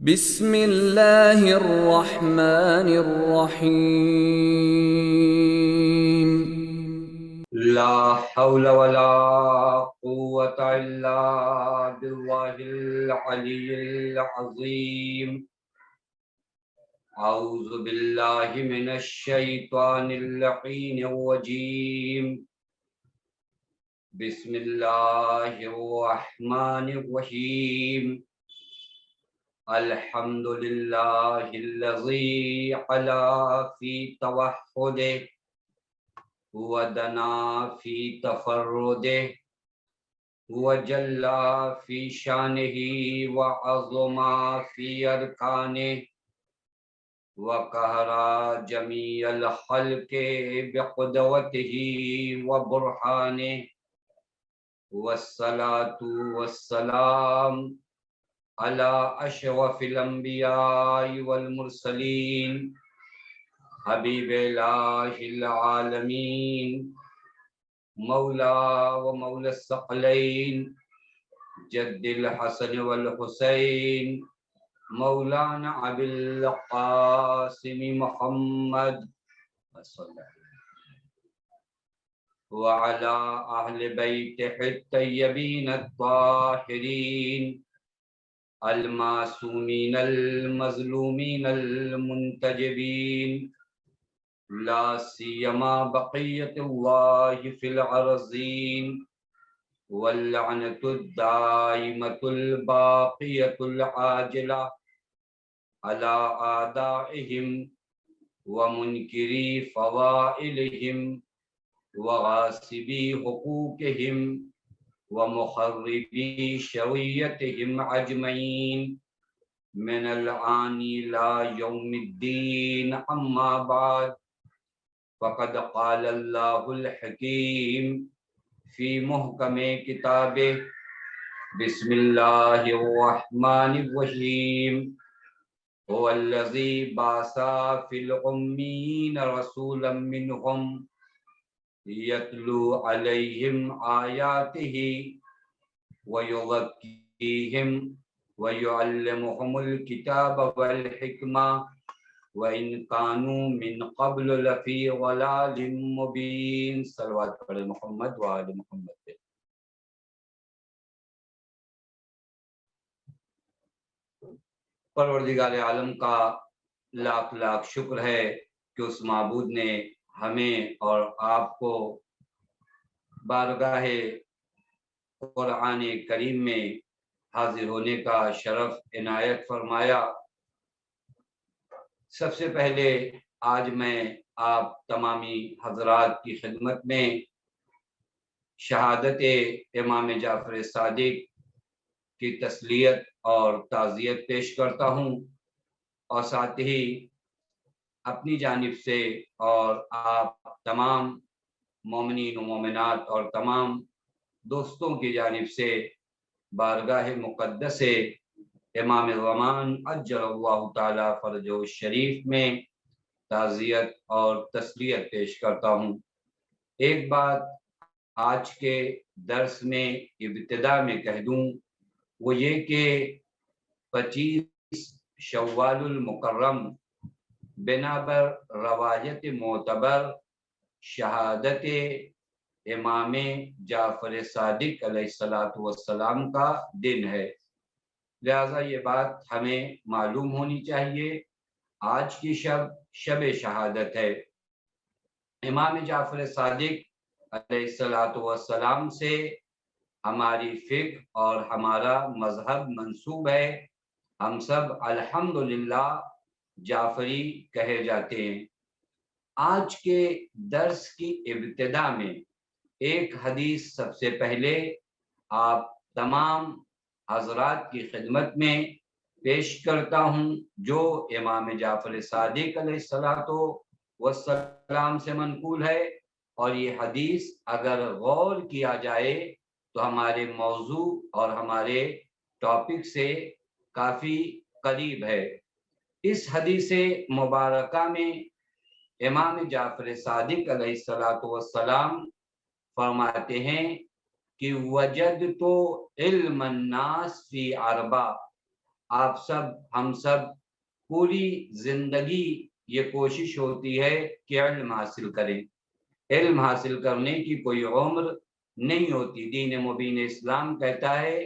بسم اللہ الرحمن الرحیم۔ لا حول ولا قوة إلا بالله العلي العظيم. أعوذ بالله من الشيطان اللعين الرجيم. بسم الله الرحمن الرحيم. الحمد لله الذي علا في توحده ودنا في تفرده وجل في شانه وعظم في أركانه وقهر جميع الخلق بقدرته وبرهانه والصلاة والسلام على أشرف الأنبياء والمرسلين حبیب الہ العالمین مولا و مولا الثقلین جد الحسن والحسین مولانا ابی القاسم محمد وعلى اہل بیتہ الطیبین الطاہرین المعصومین المظلومین المنتجبین لا سیما بقیت اللہ فی الارضین واللعنۃ الدائمۃ الباقیۃ العاجلہ علی اعدائہم ومنکری فضائلہم وغاصبی حقوقہم ومخربی شریعتہم اجمعین من الآن إلى يوم الدين. أما بعد فقد قال الله الحكيم في محكم كتابه بسم الله الرحمن الرحيم هو الذي بعث في الأميين رسولا منهم يتلو عليهم آياته ويزكيهم وَيُعَلِّمُهُمُ الْكِتَابَ وَالْحِكْمَةَ وَإِنْ كَانُوا مِنْ قَبْلُ لَفِي ضَلَالٍ مُبِينٍ. صلوات پڑھیں محمد وآل محمد پہ. پروردگار عالم کا لاکھ لاکھ شکر ہے کہ اس معبود نے ہمیں اور آپ کو بارگاہ قرآن کریم میں حاضر ہونے کا شرف عنایت فرمایا. سب سے پہلے آج میں آپ تمامی حضرات کی خدمت میں شہادت امام جعفر صادق کی تسلیت اور تعزیت پیش کرتا ہوں، اور ساتھ ہی اپنی جانب سے اور آپ تمام مومنین و مومنات اور تمام دوستوں کی جانب سے بارگاہ مقدس امام زمان عجل اللہ تعالی فرجہ الشریف میں تعزیت اور تسلیت پیش کرتا ہوں. ایک بات آج کے درس میں ابتدا میں کہہ دوں، وہ یہ کہ 25 شوال المکرم بنابر روایت معتبر شہادت امام جعفر صادق علیہ السلام کا دن ہے، لہذا یہ بات ہمیں معلوم ہونی چاہیے. آج کی شب شہادت ہے. امام جعفر صادق علیہ السلام سے ہماری فکر اور ہمارا مذہب منسوب ہے. ہم سب الحمدللہ جعفری کہے جاتے ہیں. آج کے درس کی ابتدا میں ایک حدیث سب سے پہلے آپ تمام حضرات کی خدمت میں پیش کرتا ہوں، جو امام جعفر صادق علیہ السلام سے منقول ہے. اور یہ حدیث اگر غور کیا جائے تو ہمارے موضوع اور ہمارے ٹاپک سے کافی قریب ہے. اس حدیث مبارکہ میں امام جعفر صادق علیہ السلام فرماتے ہیں کہ وجدت علم الناس فی اربع، آپ سب ہم سب پوری زندگی یہ کوشش ہوتی ہے کہ علم حاصل کریں. علم حاصل کرنے کی کوئی عمر نہیں ہوتی. دین مبین اسلام کہتا ہے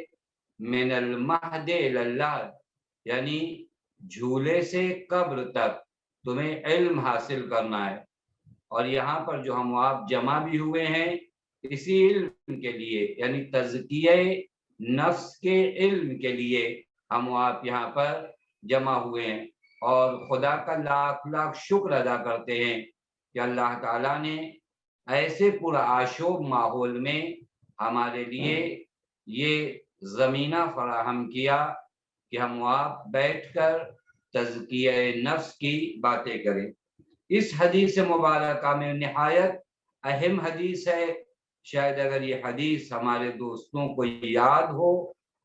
من المہد الی اللحد، یعنی جھولے سے قبر تک تمہیں علم حاصل کرنا ہے. اور یہاں پر جو ہم آپ جمع بھی ہوئے ہیں اسی علم کے لیے، یعنی تزکیہ نفس کے علم کے لیے ہم آپ یہاں پر جمع ہوئے ہیں. اور خدا کا لاکھ لاکھ شکر ادا کرتے ہیں کہ اللہ تعالیٰ نے ایسے پرآشوب ماحول میں ہمارے لیے یہ زمینہ فراہم کیا کہ ہم آپ بیٹھ کر تزکیہ نفس کی باتیں کریں. اس حدیث مبارکہ میں نہایت اہم حدیث ہے. شاید اگر یہ حدیث ہمارے دوستوں کو یاد ہو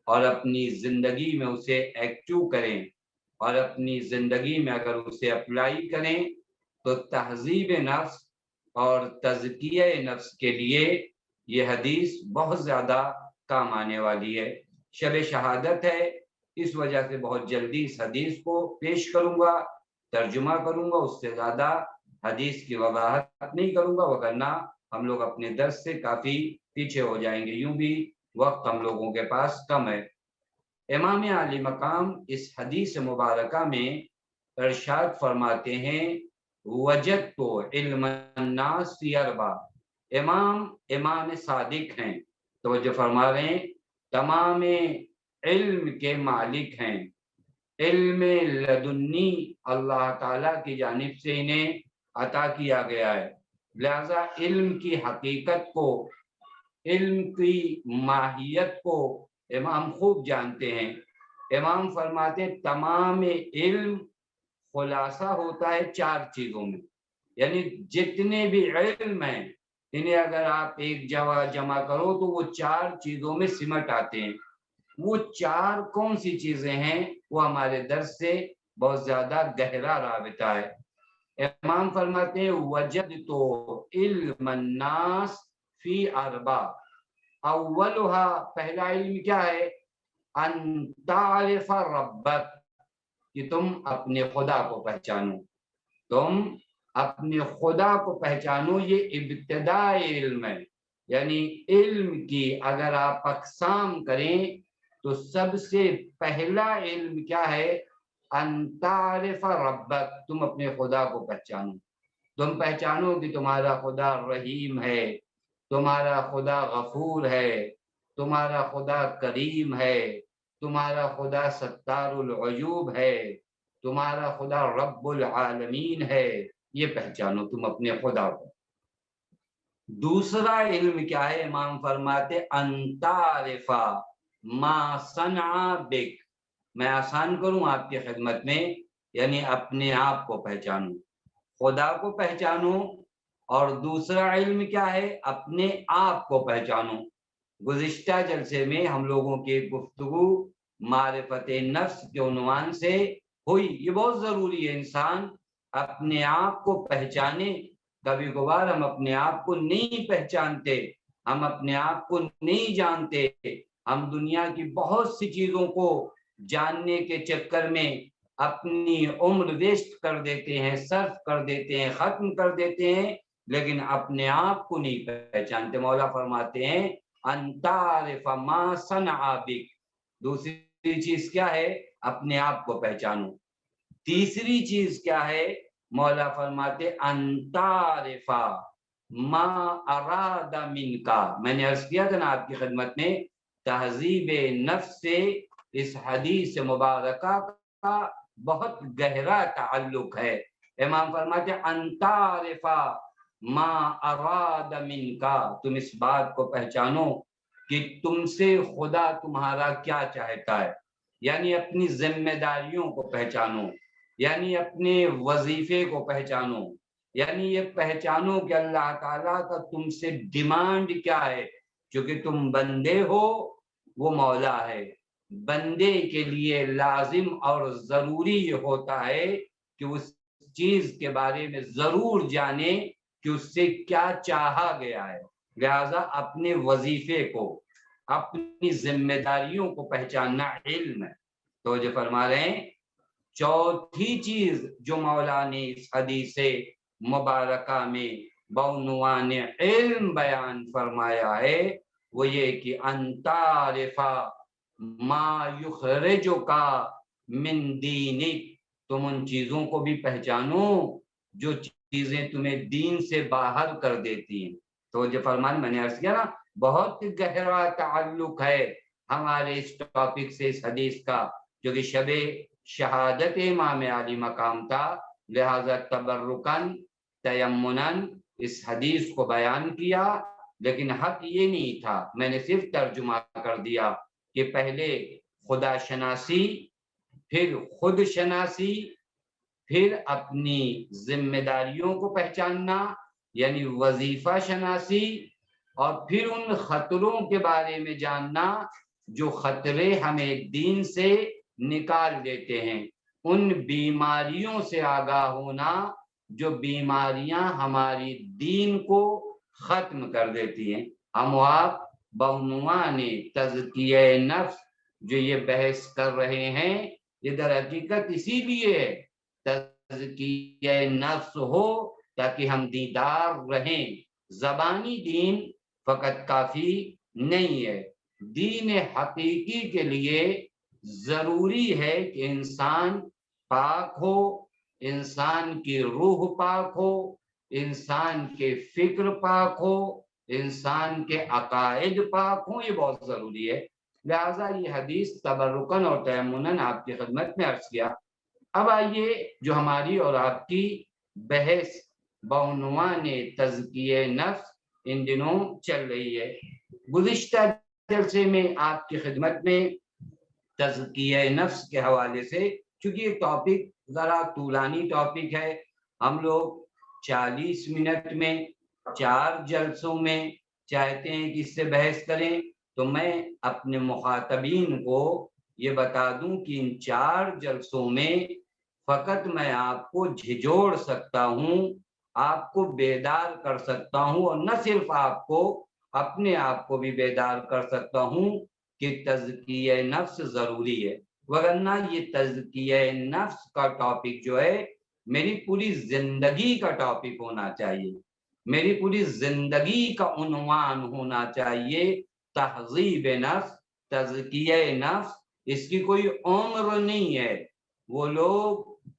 اور اپنی زندگی میں اسے ایکٹیو کریں اور اپنی زندگی میں اگر اسے اپلائی کریں تو تہذیب نفس اور تزکیہ نفس کے لیے یہ حدیث بہت زیادہ کام آنے والی ہے. شب شہادت ہے، اس وجہ سے بہت جلدی اس حدیث کو پیش کروں گا، ترجمہ کروں گا، اس سے زیادہ حدیث کی وضاحت نہیں کروں گا، وگرنہ ہم لوگ اپنے درس سے کافی پیچھے ہو جائیں گے. یوں بھی وقت ہم لوگوں کے پاس کم ہے. امام عالی مقام اس حدیث مبارکہ میں ارشاد فرماتے ہیں وجدت علم الناس فی اربع. امام صادق ہیں، توجہ فرما رہے ہیں، تمام علم کے مالک ہیں. علم لدنی اللہ تعالیٰ کی جانب سے انہیں عطا کیا گیا ہے، لہذا علم کی حقیقت کو، علم کی ماہیت کو امام خوب جانتے ہیں. امام فرماتے ہیں تمام علم خلاصہ ہوتا ہے 4 چیزوں میں، یعنی جتنے بھی علم ہیں انہیں اگر آپ ایک جگہ جمع کرو تو وہ 4 چیزوں میں سمٹ آتے ہیں. وہ 4 کون سی چیزیں ہیں وہ ہمارے درس سے بہت زیادہ گہرا رابطہ ہے. امام فرماتے ہیں وجدت علم الناس فی اربع. اولها، پہلا علم کیا ہے؟ ان تعرف ربک، کہ تم اپنے خدا کو پہچانو. تم اپنے خدا کو پہچانو، یہ ابتدائی علم ہے. یعنی علم کی اگر آپ اقسام کریں تو سب سے پہلا علم کیا ہے؟ ان تعرف ربک، تم اپنے خدا کو پہچانو. تم پہچانو کہ تمہارا خدا رحیم ہے، تمہارا خدا غفور ہے، تمہارا خدا کریم ہے، تمہارا خدا ستار العیوب ہے، تمہارا خدا رب العالمین ہے. یہ پہچانو تم اپنے خدا کو. دوسرا علم کیا ہے؟ امام فرماتے ان تعرف ما صنع بک. میں آسان کروں آپ کی خدمت میں، یعنی اپنے آپ کو پہچانو، خدا کو پہچانو. اور دوسرا علم کیا ہے؟ اپنے آپ کو پہچانو. گزشتہ جلسے میں ہم لوگوں کی گفتگو معرفت نفس کے عنوان سے ہوئی. یہ بہت ضروری ہے انسان اپنے آپ کو پہچانے. کبھی کبھار ہم اپنے آپ کو نہیں پہچانتے، ہم اپنے آپ کو نہیں جانتے. ہم دنیا کی بہت سی چیزوں کو جاننے کے چکر میں اپنی عمر ویسٹ کر دیتے ہیں، صرف کر دیتے ہیں، ختم کر دیتے ہیں، لیکن اپنے آپ کو نہیں پہچانتے. مولا فرماتے ہیں ان تعرف ما صنع بک. دوسری چیز کیا ہے؟ اپنے آپ کو پہچانو. تیسری چیز کیا ہے؟ مولا فرماتے ان تعرف ما اراد منک. میں نے عرض کیا تھا نا آپ کی خدمت میں، تہذیب نفس سے اس حدیث مبارکہ کا بہت گہرا تعلق ہے. امام فرماتے ان تعرف ما اراد منک، تم اس بات کو پہچانو کہ تم سے خدا تمہارا کیا چاہتا ہے. یعنی اپنی ذمہ داریوں کو پہچانو، یعنی اپنے وظیفے کو پہچانو، یعنی یہ پہچانو کہ اللہ تعالیٰ کا تم سے ڈیمانڈ کیا ہے. چونکہ تم بندے ہو، وہ مولا ہے. بندے کے لیے لازم اور ضروری یہ ہوتا ہے کہ اس چیز کے بارے میں ضرور جانے کہ اس سے کیا چاہا گیا ہے. لہذا اپنے وظیفے کو، اپنی ذمہ داریوں کو پہچاننا علم ہے. تو جو فرما رہے ہیں چوتھی چیز جو مولا نے اس حدیث مبارکہ میں بعنوان علم بیان فرمایا ہے وہ یہ کہ انتعرفا ما یخرجک من دینک، تم ان چیزوں کو بھی پہچانو جو چیزیں تمہیں دین سے باہر کر دیتی ہیں۔ تو جو فرمان میں نے عرض کیا نا بہت گہرا تعلق ہے ہمارے اس ٹاپک سے اس حدیث کا، جو کہ شب شہادت امام علی مقام تھا، لہذا تبرکن تیمنن اس حدیث کو بیان کیا، لیکن حق یہ نہیں تھا، میں نے صرف ترجمہ کر دیا کہ پہلے خدا شناسی، پھر خود شناسی، پھر اپنی ذمہ داریوں کو پہچاننا یعنی وظیفہ شناسی، اور پھر ان خطروں کے بارے میں جاننا جو خطرے ہمیں دین سے نکال دیتے ہیں، ان بیماریوں سے آگاہ ہونا جو بیماریاں ہماری دین کو ختم کر دیتی ہیں۔ ہم آپ بعنوان تزکیہ نفس جو یہ بحث کر رہے ہیں، یہ در حقیقت اسی لیے تزکیہ نفس ہو تاکہ ہم دیندار رہیں۔ زبانی دین فقط کافی نہیں ہے، دین حقیقی کے لیے ضروری ہے کہ انسان پاک ہو، انسان کی روح پاک ہو، انسان کے فکر پاک ہو، انسان کے عقائد پاک ہوں، یہ بہت ضروری ہے۔ لہٰذا یہ حدیث تبرکن اور تیمنن آپ کی خدمت میں عرض کیا۔ اب آئیے جو ہماری اور آپ کی بحث بعنوان تزکیہ نفس ان دنوں چل رہی ہے۔ گزشتہ جلسے میں آپ کی خدمت میں تزکیہ نفس کے حوالے سے، چونکہ یہ ٹاپک ذرا طولانی ٹاپک ہے، ہم لوگ 40 منٹ میں 4 جلسوں میں چاہتے ہیں کہ اس سے بحث کریں، تو میں اپنے مخاطبین کو یہ بتا دوں کہ ان 4 جلسوں میں فقط میں آپ کو جھجوڑ سکتا ہوں، آپ کو بیدار کر سکتا ہوں، اور نہ صرف آپ کو، اپنے آپ کو بھی بیدار کر سکتا ہوں کہ تزکیہ نفس ضروری ہے، ورنہ یہ تزکیہ نفس کا ٹاپک جو ہے میری پوری زندگی کا ٹاپک ہونا چاہیے، میری پوری زندگی کا عنوان ہونا چاہیے، تہذیب نفس، تزکیہ نفس۔ اس کی کوئی عمر نہیں ہے۔ وہ لوگ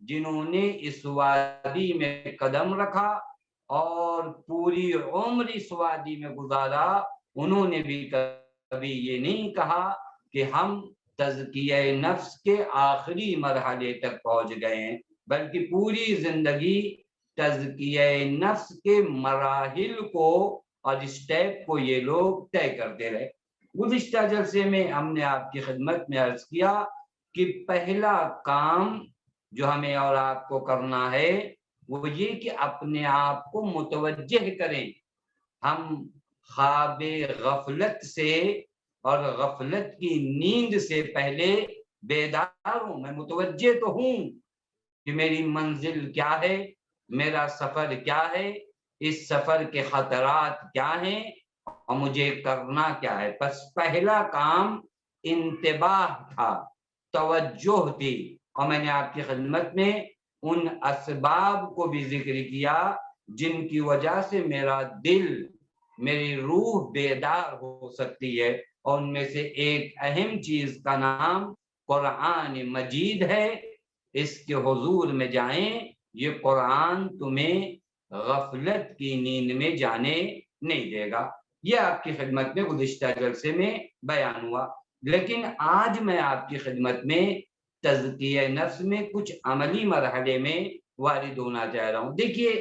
جنہوں نے اس وادی میں قدم رکھا اور پوری عمر اس وادی میں گزارا، انہوں نے بھی کبھی یہ نہیں کہا کہ ہم تزکیہ نفس کے آخری مرحلے تک پہنچ گئے ہیں، بلکہ پوری زندگی تزکیہ نفس کے مراحل کو اور اسٹیپ کو یہ لوگ طے کرتے رہے۔ گزشتہ جلسے میں ہم نے آپ کی خدمت میں عرض کیا کہ پہلا کام جو ہمیں اور آپ کو کرنا ہے وہ یہ کہ اپنے آپ کو متوجہ کریں۔ ہم خواب غفلت سے اور غفلت کی نیند سے پہلے بیدار ہوں، میں متوجہ تو ہوں کہ میری منزل کیا ہے، میرا سفر کیا ہے، اس سفر کے خطرات کیا ہیں اور مجھے کرنا کیا ہے۔ بس پہلا کام انتباہ تھا، توجہ تھی، اور میں نے آپ کی خدمت میں ان اسباب کو بھی ذکر کیا جن کی وجہ سے میرا دل، میری روح بیدار ہو سکتی ہے، اور ان میں سے ایک اہم چیز کا نام قرآن مجید ہے۔ اس کے حضور میں جائیں، یہ قرآن تمہیں غفلت کی نیند میں جانے نہیں دے گا۔ یہ آپ کی خدمت میں گزشتہ جلسے میں بیان ہوا، لیکن آج میں آپ کی خدمت میں تزکیہ نفس میں کچھ عملی مرحلے میں وارد ہونا چاہ رہا ہوں۔ دیکھیے،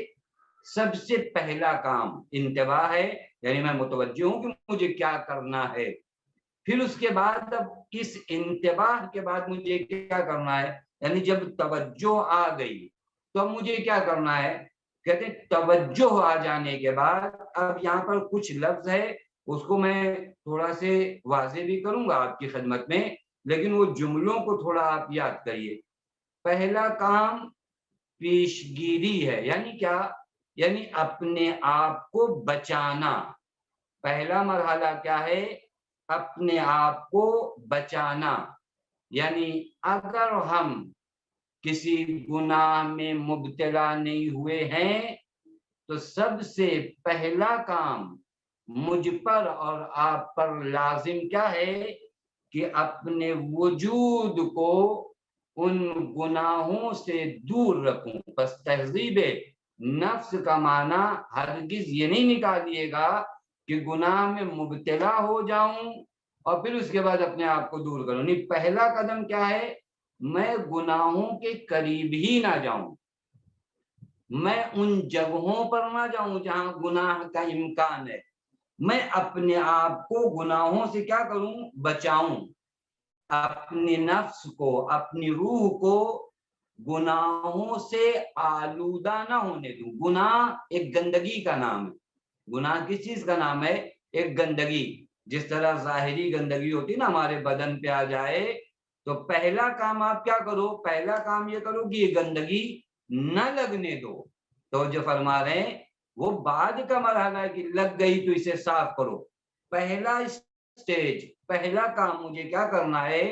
سب سے پہلا کام انتباہ ہے، یعنی میں متوجہ ہوں کہ مجھے کیا کرنا ہے۔ پھر اس کے بعد اب اس انتباہ کے بعد مجھے کیا کرنا ہے، یعنی جب توجہ آ گئی تو اب مجھے کیا کرنا ہے۔ کہتے ہیں توجہ آ جانے کے بعد اب یہاں پر کچھ لفظ ہے، اس کو میں تھوڑا سے واضح بھی کروں گا آپ کی خدمت میں، لیکن وہ جملوں کو تھوڑا آپ یاد کریے۔ پہلا کام پیشگیری ہے، یعنی کیا، یعنی اپنے آپ کو بچانا۔ پہلا مرحلہ کیا ہے؟ اپنے آپ کو بچانا۔ یعنی اگر ہم کسی گناہ میں مبتلا نہیں ہوئے ہیں تو سب سے پہلا کام مجھ پر اور آپ پر لازم کیا ہے کہ اپنے وجود کو ان گناہوں سے دور رکھوں. بس تہذیب نفس کا معنی ہرگز یہ نہیں نکالیے گا کہ گناہ میں مبتلا ہو جاؤں اور پھر اس کے بعد اپنے آپ کو دور کروں. نہیں، پہلا قدم کیا ہے؟ میں گناہوں کے قریب ہی نہ جاؤں، میں ان جگہوں پر نہ جاؤں جہاں گناہ کا امکان ہے، میں اپنے آپ کو گناہوں سے کیا کروں؟ بچاؤں، اپنی نفس کو، اپنی روح کو گناہوں سے آلودہ نہ ہونے دوں. گناہ ایک گندگی کا نام ہے. گناہ کس چیز کا نام ہے؟ ایک گندگی. جس طرح ظاہری گندگی ہوتی نا ہمارے بدن پہ آ جائے تو پہلا کام آپ کیا کرو؟ پہلا کام یہ کرو کہ یہ گندگی نہ لگنے دو. تو جو فرما رہے ہیں وہ بعد کا مرحلہ ہے کہ لگ گئی تو اسے صاف کرو. پہلا سٹیج، پہلا کام مجھے کیا کرنا ہے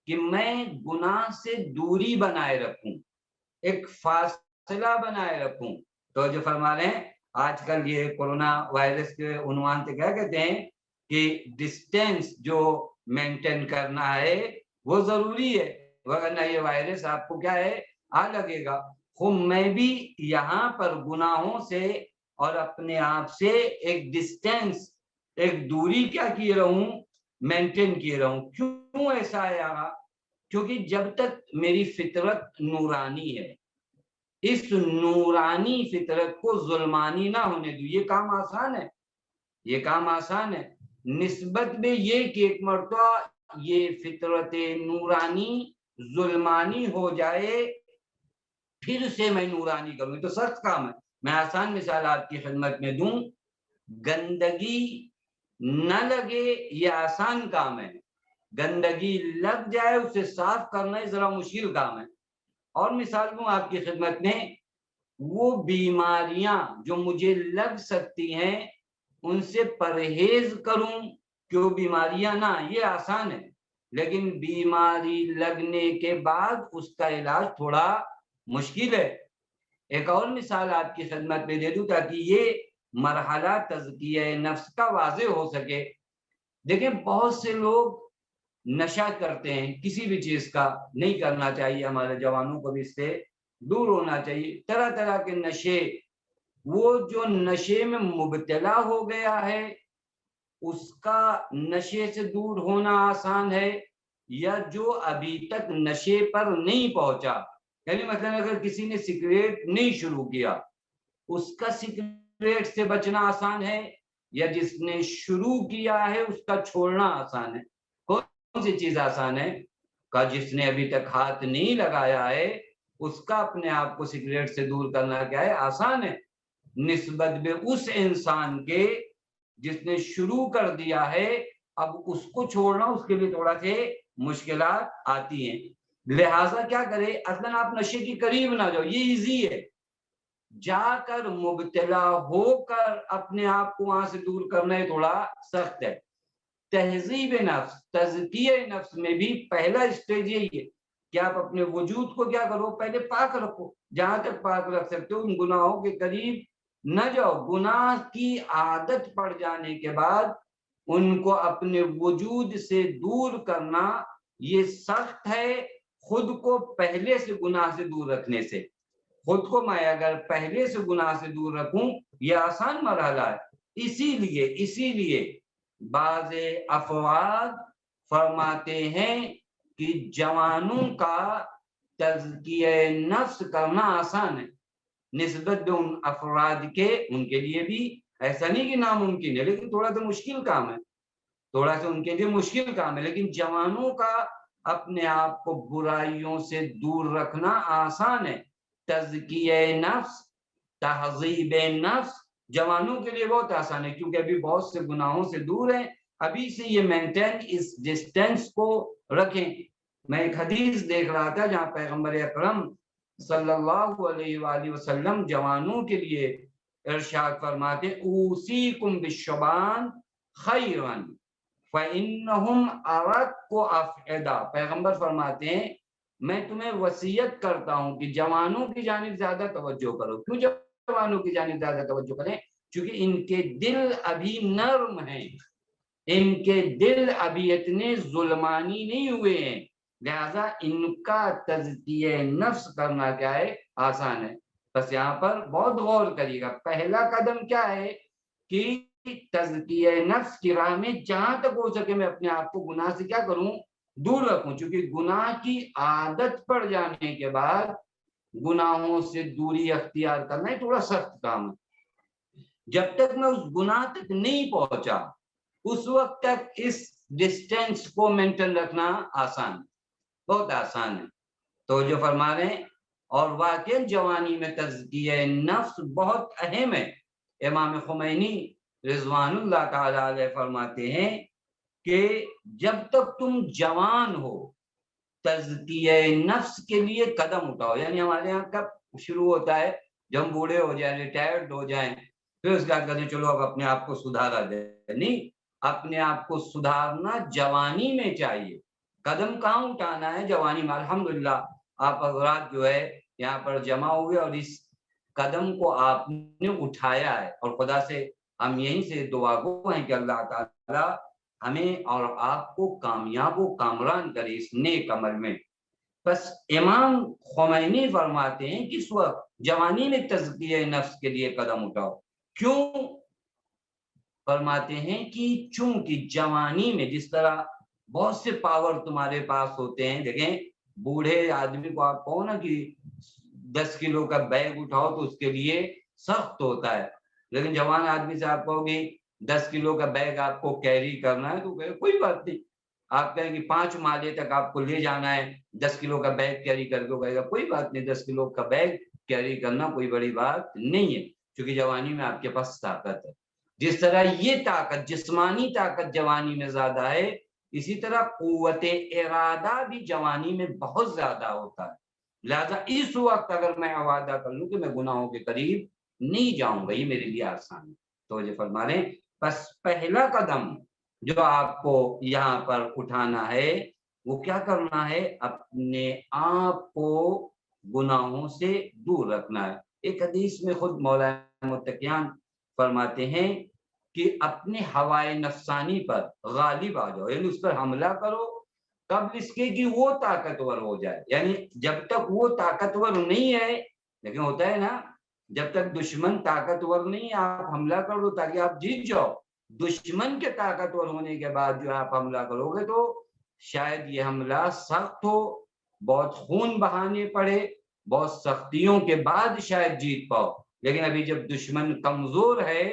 کہ میں گناہ سے دوری بنائے رکھوں، ایک فاصلہ بنائے رکھوں. تو جو فرما رہے ہیں آج کل یہ کورونا وائرس کے عنوان سے کیا کہتے ہیں کہ ڈسٹینس جو مینٹین کرنا ہے وہ ضروری ہے، ورنہ یہ وائرس آپ کو کیا ہے آ لگے گا. میں بھی یہاں پر گناہوں سے اور اپنے آپ سے ایک ڈسٹینس، ایک دوری کیا کیے رہوں؟ مینٹین کیے رہوں. کیوں ایسا ہے یار؟ کیونکہ جب تک میری فطرت نورانی ہے، اس نورانی فطرت کو ظلمانی نہ ہونے دوں. یہ کام آسان ہے، یہ کام آسان ہے نسبت میں یہ کہ ایک مرتبہ یہ فطرت نورانی ظلمانی ہو جائے پھر سے میں نورانی کروں. تو سخت کام ہے. میں آسان مثال آپ کی خدمت میں دوں. گندگی نہ لگے یہ آسان کام ہے، گندگی لگ جائے اسے صاف کرنا ذرا مشکل کام ہے. اور مثال دوں آپ کی خدمت میں، وہ بیماریاں جو مجھے لگ سکتی ہیں ان سے پرہیز کروں کہ وہ بیماریاں نہ، یہ آسان ہے. لیکن بیماری لگنے کے بعد اس کا علاج تھوڑا مشکل ہے. ایک اور مثال آپ کی خدمت میں دے دوں تاکہ یہ مرحلہ تزکیہ نفس کا واضح ہو سکے. دیکھیں بہت سے لوگ نشہ کرتے ہیں، کسی بھی چیز کا نہیں کرنا چاہیے، ہمارے جوانوں کو بھی اس سے دور ہونا چاہیے. طرح طرح کے نشے، وہ جو نشے میں مبتلا ہو گیا ہے اس کا نشے سے دور ہونا آسان ہے، یا جو ابھی تک نشے پر نہیں پہنچا، یعنی مثلا اگر کسی نے سگریٹ نہیں شروع کیا اس کا سگریٹ سے بچنا آسان ہے، یا جس نے شروع کیا ہے اس کا چھوڑنا آسان ہے؟ کون سی چیز آسان ہے؟ کا جس نے ابھی تک ہاتھ نہیں لگایا ہے اس کا اپنے آپ کو سگریٹ سے دور کرنا کیا ہے؟ آسان ہے، نسبت میں اس انسان کے جس نے شروع کر دیا ہے اب اس کو چھوڑنا اس کے لیے تھوڑا سے مشکلات آتی ہیں. لہٰذا کیا کرے؟ اصلا آپ نشے کی قریب نہ جاؤ، یہ ایزی ہے. جا کر مبتلا ہو کر اپنے آپ کو وہاں سے دور کرنا ہے تھوڑا سخت ہے. تہذیب نفس، تزکیہ نفس میں بھی پہلا اسٹیج یہی ہے کہ آپ اپنے وجود کو کیا کرو؟ پہلے پاک رکھو، جہاں تک پاک رکھ سکتے ہو ان گناہوں کے قریب نہ جاؤ. گناہ کی عادت پڑ جانے کے بعد ان کو اپنے وجود سے دور کرنا یہ سخت ہے. خود کو پہلے سے گناہ سے دور رکھنے سے، خود کو میں اگر پہلے سے گناہ سے دور رکھوں یہ آسان مرحلہ ہے. اسی لیے بعض افراد فرماتے ہیں کہ جوانوں کا تزکیہ نفس کرنا آسان ہے نسبت ان افراد کے. ان کے لیے بھی ایسا نہیں کہ ناممکن ہے، لیکن تھوڑا سا مشکل کام ہے، تھوڑا سا ان کے لیے مشکل کام ہے. لیکن جوانوں کا اپنے آپ کو برائیوں سے دور رکھنا آسان ہے. تزکیہ نفس، تہذیب نفس جوانوں کے لیے بہت آسان ہے کیونکہ ابھی بہت سے گناہوں سے دور ہیں. ابھی سے یہ مینٹین اس ڈسٹینس کو رکھیں. میں ایک حدیث دیکھ رہا تھا جہاں پیغمبر اکرم صلی اللہ علیہ وآلہ وسلم جوانوں کے لیے ارشاد فرماتے اوصیکم بالشبان خیرا فَإِنَّهُمْ أَرَقُّ أَفْئِدَةً، پیغمبر فرماتے ہیں میں تمہیں وصیت کرتا ہوں کہ جوانوں کی جانب زیادہ توجہ کرو. کیوں جوانوں کی جانب زیادہ توجہ کریں؟ چونکہ ان کے دل ابھی نرم ہیں، ان کے دل ابھی اتنے ظلمانی نہیں ہوئے ہیں، لہذا ان کا تزکیہ نفس کرنا کیا ہے؟ آسان ہے. بس یہاں پر بہت غور کریے گا. پہلا قدم کیا ہے کہ تزکیہ نفس کی راہ میں جہاں تک ہو سکے میں اپنے آپ کو گناہ سے کیا کروں؟ دور رکھوں. چونکہ گناہ کی عادت پڑ جانے کے بعد گناہوں سے دوری اختیار کرنا ہے تھوڑا سخت کام ہے. جب تک میں اس گناہ تک نہیں پہنچا اس وقت تک اس ڈسٹینس کو مینٹین رکھنا آسان، بہت آسان ہے. تو جو فرما رہے ہیں اور واقعی جوانی میں تزکیہ نفس بہت اہم ہے. امام خمینی رضوان اللہ تعالی علیہ فرماتے ہیں کہ جب تک تم جوان ہو تزکیہ نفس کے لیے قدم اٹھاؤ. یعنی ہمارے یہاں کب شروع ہوتا ہے؟ جب ہم بوڑھے ہو جائیں، ریٹائرڈ ہو جائیں، پھر اس کا کہتے ہیں چلو اب اپنے آپ کو سدھارا جائے. نہیں، اپنے آپ کو سدھارنا جوانی میں چاہیے. قدم کہاں اٹھانا ہے؟ جوانی میں. الحمدللہ آپ حضرات جو ہے یہاں پر جمع ہوئے اور اس قدم کو آپ نے اٹھایا ہے، اور خدا سے ہم یہیں سے دعا گو ہیں کہ اللہ تعالیٰ ہمیں اور آپ کو کامیاب و کامران کرے اس نیک عمل میں. بس امام خمینی فرماتے ہیں کہ اس وقت جوانی میں تزکیہ نفس کے لیے قدم اٹھاؤ. کیوں؟ فرماتے ہیں کہ چونکہ جوانی میں جس طرح بہت سے پاور تمہارے پاس ہوتے ہیں، دیکھیں بوڑھے آدمی کو آپ کہو نا کہ 10 کلو کا بیگ اٹھاؤ تو اس کے لیے سخت ہوتا ہے، لیکن جوان آدمی سے آپ کہو گے 10 کلو کا بیگ آپ کو کیری کرنا ہے تو کوئی بات نہیں. آپ کہیں کہ 5 مالے تک آپ کو لے جانا ہے، 10 کلو کا بیگ کیری کر کے کہے گا کوئی بات نہیں، 10 کلو کا بیگ کیری کرنا کوئی بڑی بات نہیں ہے، کیونکہ جوانی میں آپ کے پاس طاقت ہے. جس طرح یہ طاقت جسمانی طاقت جوانی میں زیادہ ہے، اسی طرح قوت ارادہ بھی جوانی میں بہت زیادہ ہوتا ہے. لہذا اس وقت اگر میں وعدہ کر لوں کہ میں گناہوں کے قریب نہیں جاؤں گا، یہ میرے لیے آسان ہے. تو یہ فرما رہے ہیں بس پہلا قدم جو آپ کو یہاں پر اٹھانا ہے وہ کیا کرنا ہے؟ اپنے آپ کو گناہوں سے دور رکھنا ہے. ایک حدیث میں خود مولانا متقیان فرماتے ہیں کہ اپنے ہوائے نفسانی پر غالب آ جاؤ، یعنی اس پر حملہ کرو قبل اس کے کہ وہ طاقتور ہو جائے. یعنی جب تک وہ طاقتور نہیں ہے، لیکن ہوتا ہے نا جب تک دشمن طاقتور نہیں آپ حملہ کر دو تاکہ آپ جیت جاؤ. دشمن کے طاقتور ہونے کے بعد جو آپ حملہ کرو گے تو شاید یہ حملہ سخت ہو، بہت خون بہانے پڑے، بہت سختیوں کے بعد شاید جیت پاؤ. لیکن ابھی جب دشمن کمزور ہے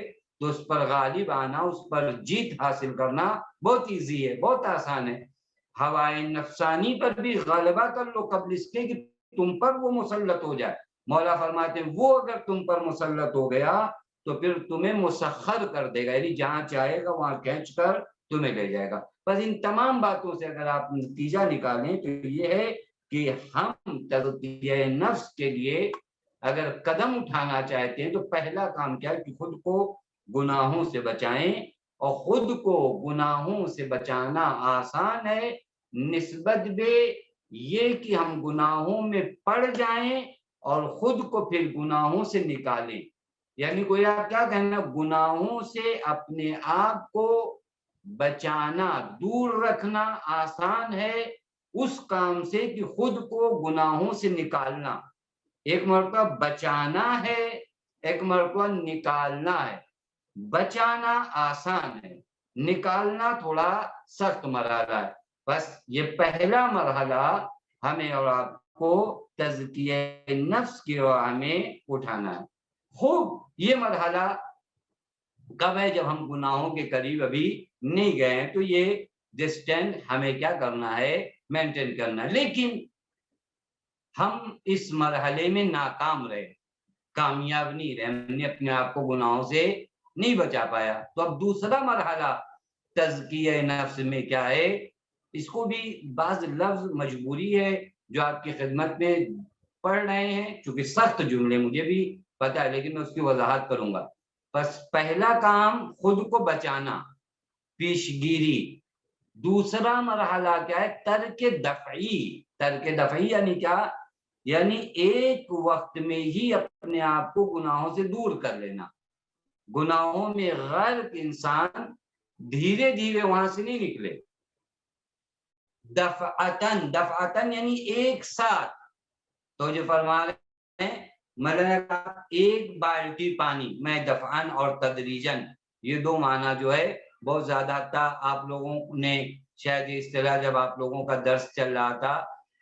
تو اس پر غالب آنا، اس پر جیت حاصل کرنا بہت ایزی ہے، بہت آسان ہے. ہوائے نفسانی پر بھی غلبہ کر لو قبل اس کے کہ تم پر وہ مسلط ہو جائے. مولا فرماتے ہیں وہ اگر تم پر مسلط ہو گیا تو پھر تمہیں مسخر کر دے گا، یعنی جہاں چاہے گا وہاں کھینچ کر تمہیں لے جائے گا. بس ان تمام باتوں سے اگر آپ نتیجہ نکالیں تو یہ ہے کہ ہم تزکیہ نفس کے لیے اگر قدم اٹھانا چاہتے ہیں تو پہلا کام کیا ہے کہ خود کو گناہوں سے بچائیں. اور خود کو گناہوں سے بچانا آسان ہے نسبت بے یہ کہ ہم گناہوں میں پڑ جائیں اور خود کو پھر گناہوں سے نکالیں. یعنی کوئی آپ کیا کہنا، گناہوں سے اپنے آپ کو بچانا، دور رکھنا آسان ہے اس کام سے کہ خود کو گناہوں سے نکالنا. ایک مرتبہ بچانا ہے، ایک مرتبہ نکالنا ہے. بچانا آسان ہے، نکالنا تھوڑا سخت مرحلہ ہے. بس یہ پہلا مرحلہ ہمیں اور آپ کو تزکیہ نفس کی راہ میں اٹھانا ہے. خوب یہ مرحلہ کب ہے؟ جب ہم گناہوں کے قریب ابھی نہیں گئے ہیں تو یہ ڈسٹینس ہمیں کیا کرنا ہے؟ مینٹین کرنا ہے. لیکن ہم اس مرحلے میں ناکام رہے، کامیاب نہیں رہے، ہم نے اپنے آپ کو گناہوں سے نہیں بچا پایا. تو اب دوسرا مرحلہ تزکیہ نفس میں کیا ہے؟ اس کو بھی بعض لفظ مجبوری ہے جو آپ کی خدمت میں پڑھ رہے ہیں، چونکہ سخت جملے مجھے بھی پتہ ہے لیکن میں اس کی وضاحت کروں گا. بس پہلا کام خود کو بچانا، پیشگیری، دوسرا مرحلہ کیا ہے؟ ترک دفعی. ترک دفعی یعنی کیا؟ یعنی ایک وقت میں ہی اپنے آپ کو گناہوں سے دور کر لینا. گناہوں میں غرق انسان دھیرے دھیرے وہاں سے نہیں نکلے. دفعتن، دفعتن یعنی ایک ساتھ. تو جو فرما رہے ہیں مولانا ایک بالٹی پانی میں، دفعن اور تدریجن یہ دو معنی جو ہے بہت زیادہ تھا. آپ لوگوں نے شاید یہ اصطلاح جب آپ لوگوں کا درس چل رہا تھا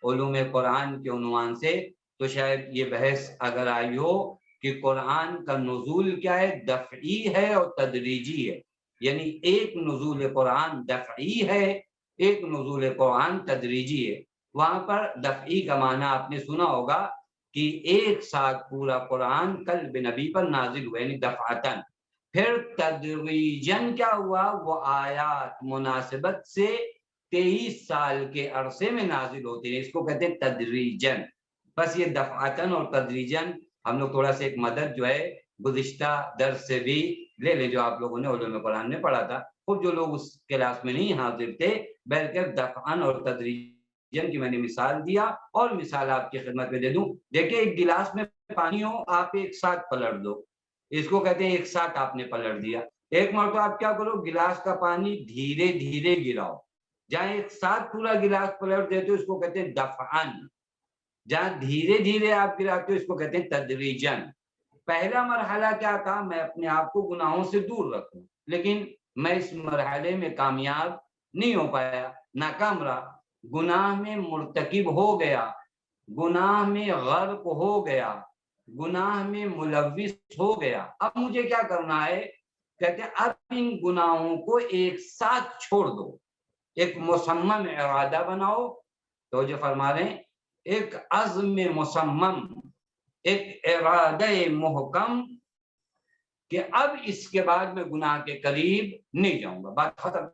علوم قرآن کے عنوان سے تو شاید یہ بحث اگر آئی ہو کہ قرآن کا نزول کیا ہے؟ دفعی ہے اور تدریجی ہے. یعنی ایک نزول قرآن دفعی ہے، ایک نزول قرآن تدریجی ہے. وہاں پر دفعی کا معنی آپ نے سنا ہوگا کہ ایک ساتھ پورا قرآن قلب نبی پر نازل ہوا، یعنی دفعتن. پھر تدریجن کیا ہوا؟ وہ آیات مناسبت سے 23 سال کے عرصے میں نازل ہوتے ہیں، اس کو کہتے ہیں تدریجن. بس یہ دفعتن اور تدریجن ہم لوگ تھوڑا سا ایک مدد جو ہے گزشتہ درس سے بھی لے لیں جو آپ لوگوں نے علوم قرآن میں پڑھا تھا. خود جو لوگ اس کلاس میں نہیں حاضر تھے، بلکہ دفعن اور تدریجن کی میں نے مثال دیا اور مثال آپ کی خدمت میں دے دوں. دیکھیں ایک گلاس میں پانی ہو، آپ ایک ساتھ پلٹ دو، اس کو کہتے ہیں ایک ساتھ آپ نے پلٹ دیا. ایک مرتبہ آپ کیا کرو؟ گلاس کا پانی دھیرے دھیرے گراؤ. جہاں ایک ساتھ پورا گلاس پلٹ دیتے ہو اس کو کہتے ہیں دفعن. جہاں دھیرے دھیرے آپ گراتے ہو اس کو کہتے ہیں تدریجن. پہلا مرحلہ کیا تھا؟ میں اپنے آپ کو گناہوں سے دور رکھوں، لیکن میں اس مرحلے میں کامیاب نہیں ہو پایا، ناکام رہا. گناہ میں مرتکب ہو گیا، گناہ میں غرق ہو گیا، گناہ میں ملوث ہو گیا. اب مجھے کیا کرنا ہے؟ کہتے ہیں اب ان گناہوں کو ایک ساتھ چھوڑ دو، ایک مصمم ارادہ بناؤ. تو جو فرما رہے ہیں ایک عزم مصمم، ایک ارادہ محکم کہ اب اس کے بعد میں گناہ کے قریب نہیں جاؤں گا، بات ختم.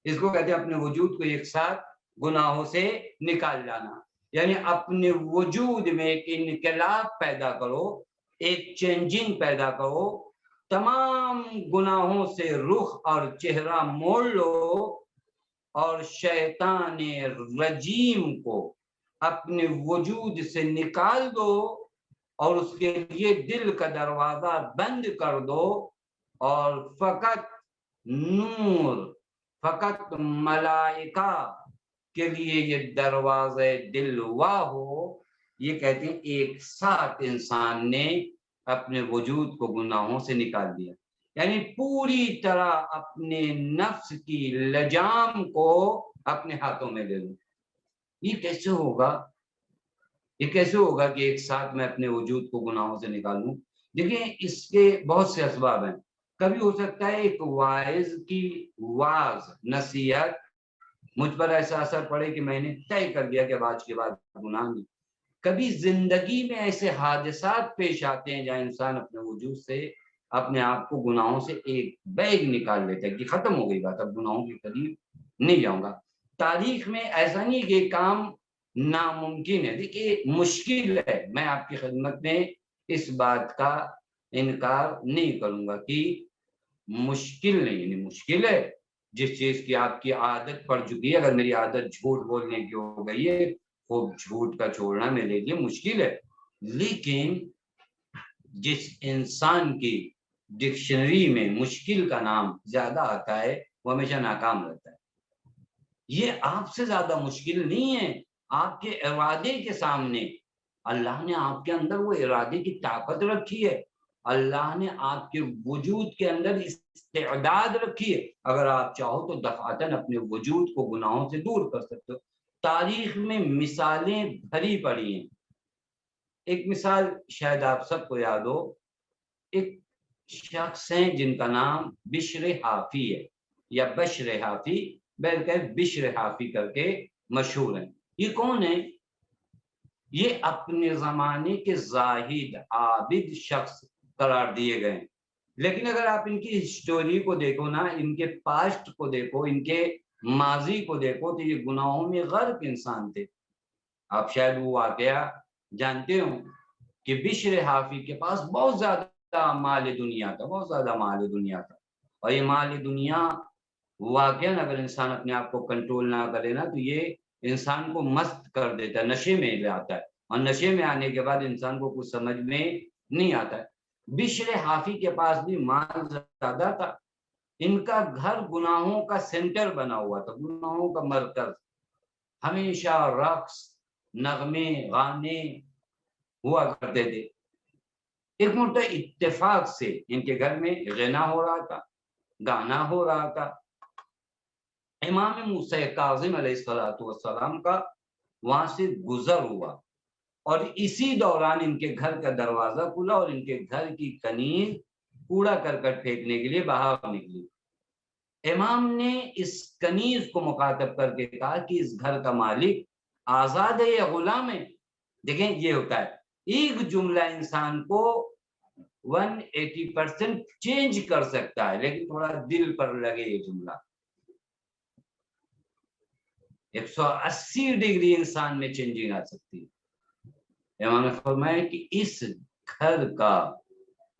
اس کو کہتے ہیں اپنے وجود کو ایک ساتھ گناہوں سے نکال جانا. یعنی اپنے وجود میں ایک انقلاب پیدا کرو، ایک چینجنگ پیدا کرو، تمام گناہوں سے رخ اور چہرہ موڑ لو اور شیطان رجیم کو اپنے وجود سے نکال دو اور اس کے لیے دل کا دروازہ بند کر دو اور فقط نور، فقط ملائکہ کے لیے یہ دروازے دل وا ہو. یہ کہتے ہیں ایک ساتھ انسان نے اپنے وجود کو گناہوں سے نکال دیا، یعنی پوری طرح اپنے نفس کی لجام کو اپنے ہاتھوں میں لے لوں. یہ کیسے ہوگا؟ یہ کیسے ہوگا کہ ایک ساتھ میں اپنے وجود کو گناہوں سے نکالوں؟ دیکھیں اس کے بہت سے اسباب ہیں. کبھی ہو سکتا ہے ایک واعظ کی واعظ نصیحت مجھ پر ایسا اثر پڑے کہ میں نے طے کر دیا کہ آج کے بعد گناہ نہیں. کبھی زندگی میں ایسے حادثات پیش آتے ہیں جہاں انسان اپنے وجود سے اپنے آپ کو گناہوں سے ایک بیگ نکال لیتا ہے کہ ختم ہو گئی بات، اب گناہوں کے قریب نہیں جاؤں گا. تاریخ میں ایسا نہیں کہ کام ناممکن ہے. دیکھیے مشکل ہے، میں آپ کی خدمت میں اس بات کا انکار نہیں کروں گا کہ مشکل نہیں، یعنی مشکل ہے. جس چیز کی آپ کی عادت پڑ چکی ہے، اگر میری عادت جھوٹ بولنے کی ہو گئی ہے، خوب جھوٹ کا چھوڑنا میرے لیے مشکل ہے. لیکن جس انسان کی ڈکشنری میں مشکل کا نام زیادہ آتا ہے وہ ہمیشہ ناکام رہتا ہے. یہ آپ سے زیادہ مشکل نہیں ہے. آپ کے ارادے کے سامنے اللہ نے آپ کے اندر وہ ارادے کی طاقت رکھی ہے، اللہ نے آپ کے وجود کے اندر استعداد رکھی ہے. اگر آپ چاہو تو دفعتاً اپنے وجود کو گناہوں سے دور کر سکتے ہو. تاریخ میں مثالیں بھری پڑی ہیں. ایک مثال شاید آپ سب کو یاد ہو، ایک شخص ہیں جن کا نام بشر حافی ہے یا بشر حافی، بلکہ بشر حافی کر کے مشہور ہیں. یہ کون ہے؟ یہ اپنے زمانے کے زاہد عابد شخص قرار دیے گئے. لیکن اگر آپ ان کی ہسٹوری کو دیکھو نا، ان کے پاسٹ کو دیکھو، ان کے ماضی کو دیکھو، تو یہ گناہوں میں غرق انسان تھے. آپ شاید وہ واقعہ جانتے ہو کہ بشر حافی کے پاس بہت زیادہ مال دنیا تھا، بہت زیادہ مال دنیا تھا، اور یہ مال دنیا واقعاً اگر انسان اپنے آپ کو کنٹرول نہ کرے نا تو یہ انسان کو مست کر دیتا ہے، نشے میں لے آتا ہے، اور نشے میں آنے کے بعد انسان کو کچھ سمجھ میں نہیں آتا ہے۔ بشر حافی کے پاس بھی مال زیادہ تھا، ان کا گھر گناہوں کا سینٹر بنا ہوا تھا، گناہوں کا مرکز، ہمیشہ رقص، نغمے، گانے ہوا کرتے تھے۔ ایک مرتبہ اتفاق سے ان کے گھر میں غنا ہو رہا تھا، گانا ہو رہا تھا، امام موسیٰ کاظم علیہ السلام کا وہاں سے گزر ہوا، اور اسی دوران ان کے گھر کا دروازہ کھلا اور ان کے گھر کی کنیز کوڑا کرکٹ پھینکنے کے لیے باہر نکلی۔ امام نے اس کنیز کو مخاطب کر کے کہا کہ اس گھر کا مالک آزاد ہے یا غلام ہے؟ دیکھیں یہ ہوتا ہے، ایک جملہ انسان کو 180% چینج کر سکتا ہے، لیکن تھوڑا دل پر لگے یہ جملہ 180 ڈگری انسان میں چینجنگ آ سکتی ہے۔ امام نے فرمایا کہ اس گھر کا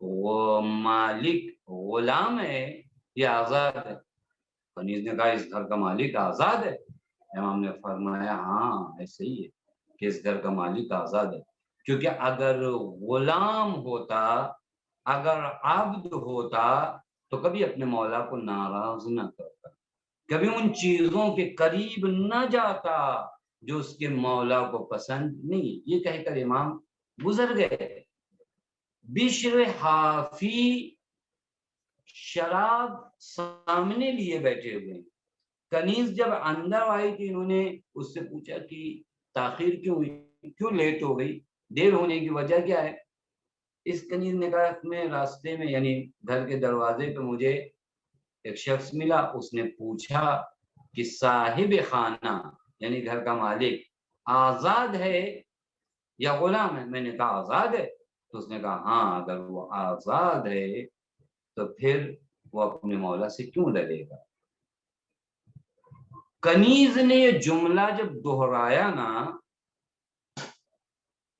وہ مالک غلام ہے یا آزاد ہے؟ کنیز نے کہا اس گھر کا مالک آزاد ہے۔ امام نے فرمایا ہاں ایسے ہی ہے کہ اس گھر کا مالک آزاد ہے، کیونکہ اگر غلام ہوتا، اگر عبد ہوتا تو کبھی اپنے مولا کو ناراض نہ کرتا، کبھی ان چیزوں کے قریب نہ جاتا جو اس کے مولا کو پسند نہیں۔ یہ کہہ کر امام گزر گئے۔ بشر حافی شراب سامنے لیے بیٹھے ہوئے، کنیز جب اندر آئی تو انہوں نے اس سے پوچھا کہ تاخیر کیوں ہوئی، کیوں لیٹ ہو گئی، دیر ہونے کی وجہ کیا ہے؟ اس کنیز نے کہا میں راستے میں یعنی گھر کے دروازے پہ مجھے ایک شخص ملا، اس نے پوچھا کہ صاحب خانہ یعنی گھر کا مالک آزاد ہے یا غلام ہے؟ میں نے کہا آزاد ہے۔ تو اس نے کہا ہاں اگر وہ آزاد ہے تو پھر وہ اپنے مولا سے کیوں لڑے گا؟ کنیز نے یہ جملہ جب دہرایا نا،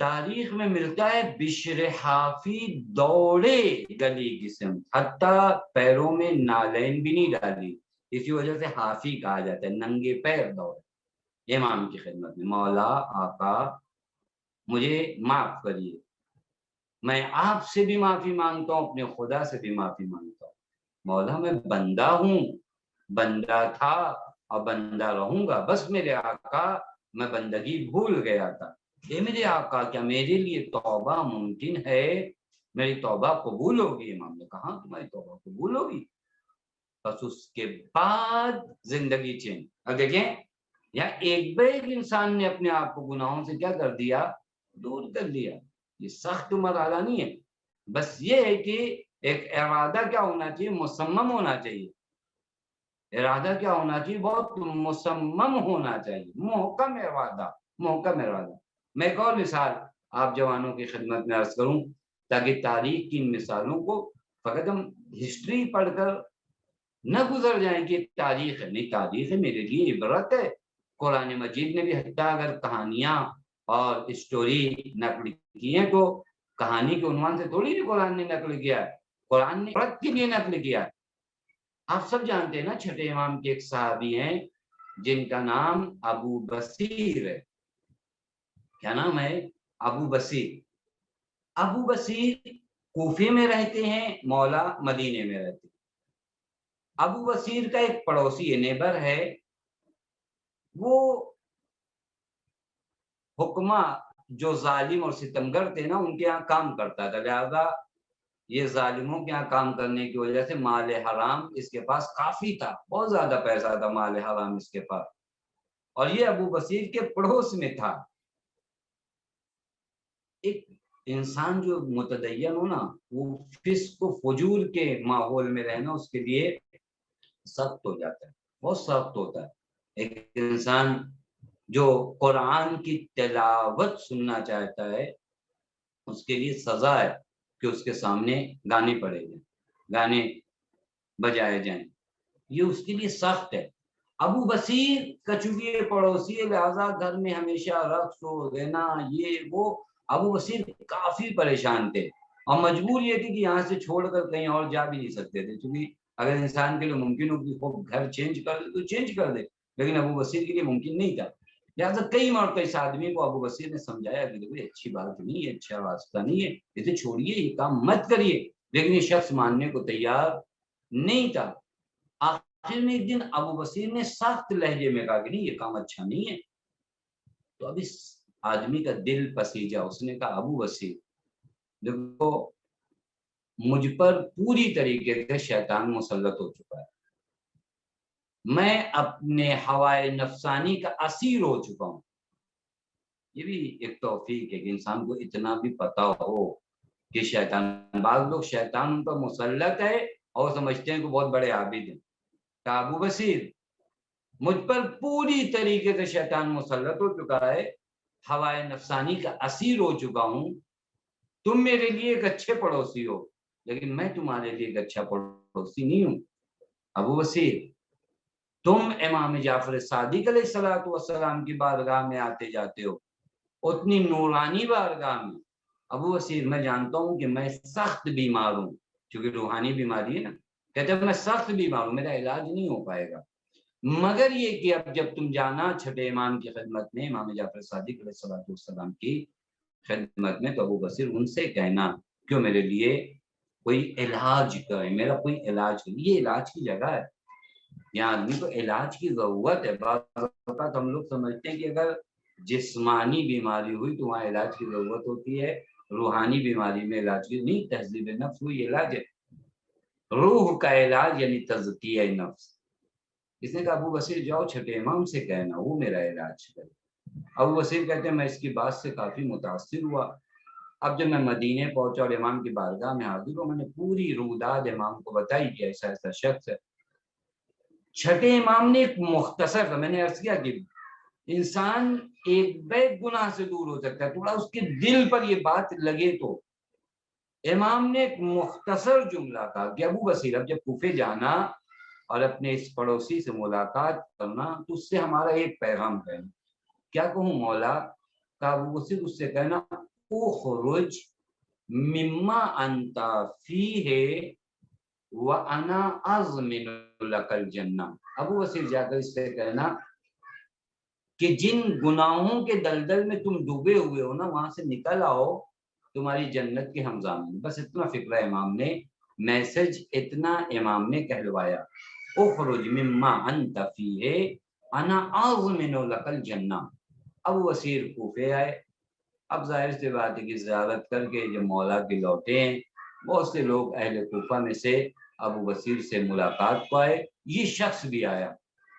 تاریخ میں ملتا ہے بشر حافی دوڑے گلی کی سمت، حتیٰ پیروں میں نالین بھی نہیں ڈالی، اسی وجہ سے حافی کہا جاتا ہے، ننگے پیر دوڑے امام کی خدمت میں، مولا آقا مجھے معاف کریے، میں آپ سے بھی معافی مانگتا ہوں، اپنے خدا سے بھی معافی مانگتا ہوں، مولا میں بندہ ہوں، بندہ تھا اور بندہ رہوں گا، بس میرے آقا میں بندگی بھول گیا تھا، اے میرے آقا کیا میرے لیے توبہ ممکن ہے؟ میری توبہ قبول ہوگی؟ امام نے کہا تمہاری توبہ قبول ہوگی۔ بس اس کے بعد زندگی چینج۔ اب دیکھیں یا ایک بار ایک انسان نے اپنے آپ کو گناہوں سے کیا کر دیا؟ دور کر دیا۔ یہ سخت مرحلہ نہیں ہے، بس یہ ہے کہ ایک ارادہ کیا ہونا چاہیے؟ مصمم ہونا چاہیے۔ ارادہ کیا ہونا چاہیے؟ بہت مصمم ہونا چاہیے، محکم ارادہ، محکم ارادہ۔ میں ایک اور مثال آپ جوانوں کی خدمت میں عرض کروں تاکہ تاریخ کی ان مثالوں کو فقط ہم ہسٹری پڑھ کر نہ گزر جائیں کہ تاریخ ہے، نہیں، تاریخ ہے میرے لیے عبرت ہے۔ قرآن مجید نے بھی حتیٰ اگر کہانیاں اور اسٹوری نقل کی ہیں تو کہانی کے عنوان سے تھوڑی نہیں قرآن نے نقل کیا ہے، قرآن نے عبرت کے لیے نقل کیا ہے۔ آپ سب جانتے ہیں نا چھٹے امام کے ایک صحابی ہیں جن کا نام ابو بصیر ہے۔ کیا نام ہے؟ ابو بصیر۔ ابو بصیر کوفے میں رہتے ہیں، مولا مدینے میں رہتے ہیں۔ ابو بصیر کا ایک پڑوسی نیبر ہے، وہ حکمہ جو ظالم اور ستمگر تھے نا ان کے یہاں کام کرتا تھا، لہذا یہ ظالموں کے یہاں کام کرنے کی وجہ سے مال حرام اس کے پاس کافی تھا، بہت زیادہ پیسہ تھا مال حرام اس کے پاس، اور یہ ابو بصیر کے پڑوس میں تھا۔ ایک انسان جو متدین ہو نا وہ فسق و فجور کے ماحول میں رہنا اس کے لیے سخت ہو جاتا ہے، بہت سخت ہوتا ہے۔ ایک انسان جو قرآن کی تلاوت سننا چاہتا ہے اس کے لیے سزا ہے کہ اس کے سامنے گانے پڑے جائیں، گانے بجائے جائیں، یہ اس کے لیے سخت ہے۔ ابو بصیر کا چونکہ پڑوسی لہذا گھر میں ہمیشہ رقص ہو دینا یہ وہ، ابو بصیر کافی پریشان تھے اور مجبور یہ تھی کہ یہاں سے چھوڑ کر کہیں اور جا بھی نہیں سکتے تھے، چونکہ اگر انسان کے لیے ممکن ہو کہ وہ گھر چینج کر دے تو چینج کر دے، لیکن ابو بصیر کے لیے ممکن نہیں تھا۔ لہٰذا کئی مرتبہ اس آدمی کو ابو بصیر نے سمجھایا کہ دیکھو اچھی بات نہیں ہے، اچھا واسطہ نہیں ہے، اسے چھوڑیے، یہ کام مت کریے، لیکن یہ شخص ماننے کو تیار نہیں تھا۔ آخر میں ایک دن ابو بصیر نے سخت لہجے میں کہا کہ نہیں، یہ کام اچھا نہیں ہے۔ تو اب اس آدمی کا دل پسیجا، اس نے کہا ابو بصیر دیکھو، مجھ پر پوری طریقے سے شیطان مسلط ہو چکا ہے، میں اپنے ہوائے نفسانی کا اسیر ہو چکا ہوں۔ یہ بھی ایک توفیق ہے کہ انسان کو اتنا بھی پتا ہو کہ شیطان، بعض لوگ شیطان ان پر مسلط ہے اور سمجھتے ہیں کہ بہت بڑے عابد ہیں۔ کہا ابو بصیر مجھ پر پوری طریقے سے شیطان مسلط ہو چکا ہے، ہوائے نفسانی کا اسیر ہو چکا ہوں، تم میرے لیے ایک اچھے پڑوسی ہو لیکن میں تمہارے لیے ایک اچھا پڑوسی نہیں ہوں۔ ابو بصیر تم امام جعفر صادق علیہ الصلوۃ والسلام کی بارگاہ میں آتے جاتے ہو، اتنی نورانی بارگاہ میں۔ ابو بصیر میں جانتا ہوں کہ میں سخت بیمار ہوں، چونکہ روحانی بیماری ہے نا، کہتے ہیں میں سخت بیمار ہوں، میرا علاج نہیں ہو پائے گا، مگر یہ کہ اب جب تم جانا چھٹے امام کی خدمت میں، امام جعفر صادق علیہ الصلوۃ والسلام کی خدمت میں، تو ابو بصیر ان سے کہنا کہ میرے لیے کوئی علاج کرے، میرا کوئی علاج کرے۔ یہ علاج کی جگہ ہے، یہاں آدمی کو علاج کی ضرورت ہے۔ بعض اوقات ہم لوگ سمجھتے ہیں کہ اگر جسمانی بیماری ہوئی تو وہاں علاج کی ضرورت ہوتی ہے، روحانی بیماری میں علاج کی نہیں۔ تہذیب نفس ہوئی علاج ہے، روح کا علاج یعنی تزکیہ نفس۔ اس نے کہا ابو بصیر جاؤ چھٹے امام سے کہنا وہ میرا علاج کرے۔ ابو بصیر کہتے ہیں میں اس کی بات سے کافی متاثر ہوا۔ اب جب میں مدینے پہنچا اور امام کی بارگاہ میں حاضر ہوں، میں نے پوری روداد امام کو بتائی کہ ایسا ایسا شخص ہے۔ چھٹے امام نے ایک مختصر، میں نے عرض کیا کہ انسان ایک بیک گناہ سے دور ہو سکتا ہے، تھوڑا اس کے دل پر یہ بات لگے تو۔ امام نے ایک مختصر جملہ کہا کہ ابو بصیر اب جب کوفے جانا اور اپنے اس پڑوسی سے ملاقات کرنا تو اس سے ہمارا ایک پیغام کہنا۔ کیا کہوں مولا؟ کہا ابو بصیر اس سے کہنا اخرج مما انت فیہ وانا اضمن لک الجنہ۔ ابو بصیر جا کر اس سے کہنا کہ جن گناہوں کے دلدل میں تم ڈوبے ہوئے ہو نا، وہاں سے نکل آؤ، تمہاری جنت کے ہم ضامن۔ بس اتنا فکرہ امام نے، میسج اتنا امام نے کہلوایا، اخرج مما انت فیہ انا اضمن لک الجنہ۔ ابو بصیر کوفے آئے۔ اب ظاہر سی بات ہے کہ زیارت کر کے جب مولا کے لوٹے ہیں، بہت سے لوگ اہل کوفہ میں سے ابو بصیر سے ملاقات کو آئے، یہ شخص بھی آیا،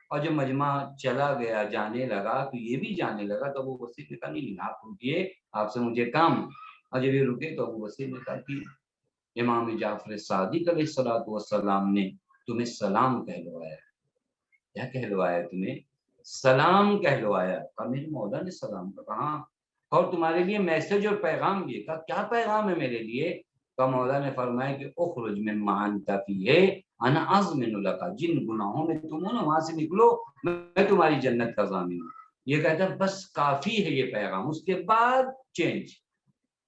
اور جب مجمع چلا گیا، جانے لگا تو یہ بھی جانے لگا، تو ابو بصیر نے کہا نہیں آپ رکیے، آپ سے مجھے کام۔ اور جب یہ رکے تو ابو بصیر نے کہا کہ امام جعفر صادق علیہ الصلوۃ والسلام نے تمہیں سلام کہلوایا۔ کیا کہلوایا تمہیں؟ سلام کہلوایا۔ کہا میرے مولا نے سلام کہا، اور تمہارے لیے میسج اور پیغام بھی۔ کہا کیا پیغام ہے میرے لیے؟ کہا مولا نے فرمایا کہ اخرج مما انت فیہ انا اضمن لک، جن گناہوں میں تم ہو نا وہاں سے نکلو، میں تمہاری جنت کا ضامن ہوں۔ یہ کہتا ہے بس کافی ہے یہ پیغام، اس کے بعد چینج،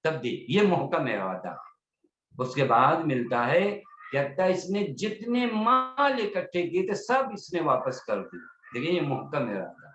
تبدیل، یہ محکم ارادہ۔ اس کے بعد ملتا ہے کہ حتیٰ اس نے جتنے مال اکٹھے کیے تھے سب اس نے واپس کر دیے، لیکن یہ محکم ارادہ۔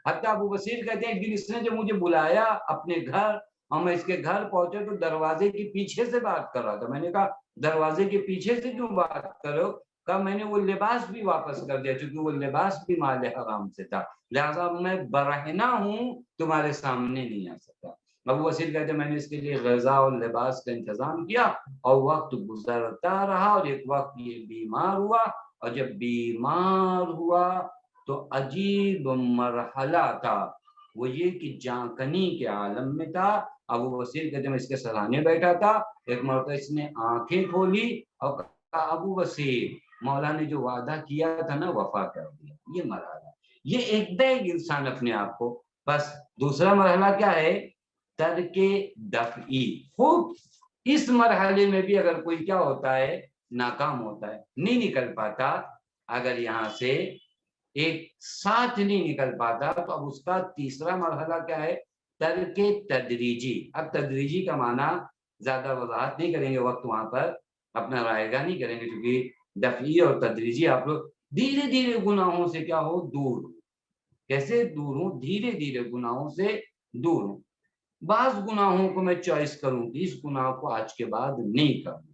حتیٰ ابو بصیر کہتے ہیں ایک دن اس نے جب مجھے بلایا اپنے گھر اور میں اس کے گھر پہنچا تو دروازے کے پیچھے سے بات کر رہا تھا۔ میں نے کہا دروازے کے پیچھے سے کیوں بات کرو؟ کہا میں نے وہ لباس بھی واپس کر دیا، چونکہ وہ لباس بھی مال حرام سے تھا، لہٰذا میں برہنہ ہوں، تمہارے سامنے نہیں آ سکتا۔ ابو بصیر کہتے ہیں میں نے اس کے لیے غذا اور لباس کا انتظام کیا، اور وقت گزرتا رہا اور ایک وقت یہ بیمار ہوا، اور جب بیمار ہوا تو عجیب مرحلہ تھا، وہ یہ کہ جانکنی کے عالم میں تھا۔ ابو بصیر کہتے ہیں میں اس کے سرانے بیٹھا تھا، ایک مرتبہ اس نے آنکھیں کھولی اور کہا ابو بصیر مولا نے جو وعدہ کیا تھا نا وفا کر دیا۔ یہ مرحلہ، یہ ایک انسان اپنے آپ کو۔ بس دوسرا مرحلہ کیا ہے؟ ترک دفعی۔ خوب اس مرحلے میں بھی اگر کوئی کیا ہوتا ہے، ناکام ہوتا ہے، نہیں نکل پاتا، اگر یہاں سے ایک ساتھ نہیں نکل پاتا تو اب اس کا تیسرا مرحلہ کیا ہے؟ ترک تدریجی۔ اب تدریجی کا معنی زیادہ وضاحت نہیں کریں گے، وقت وہاں پر اپنا رائے گاہ نہیں کریں گے، کیونکہ دفعی اور تدریجی آپ لوگ دھیرے دھیرے گناہوں سے کیا ہو دور. کیسے دور ہوں؟ دھیرے دھیرے گناہوں سے دور ہوں. بعض گناہوں کو میں چوائس کروں کہ اس گناہ کو آج کے بعد نہیں کروں،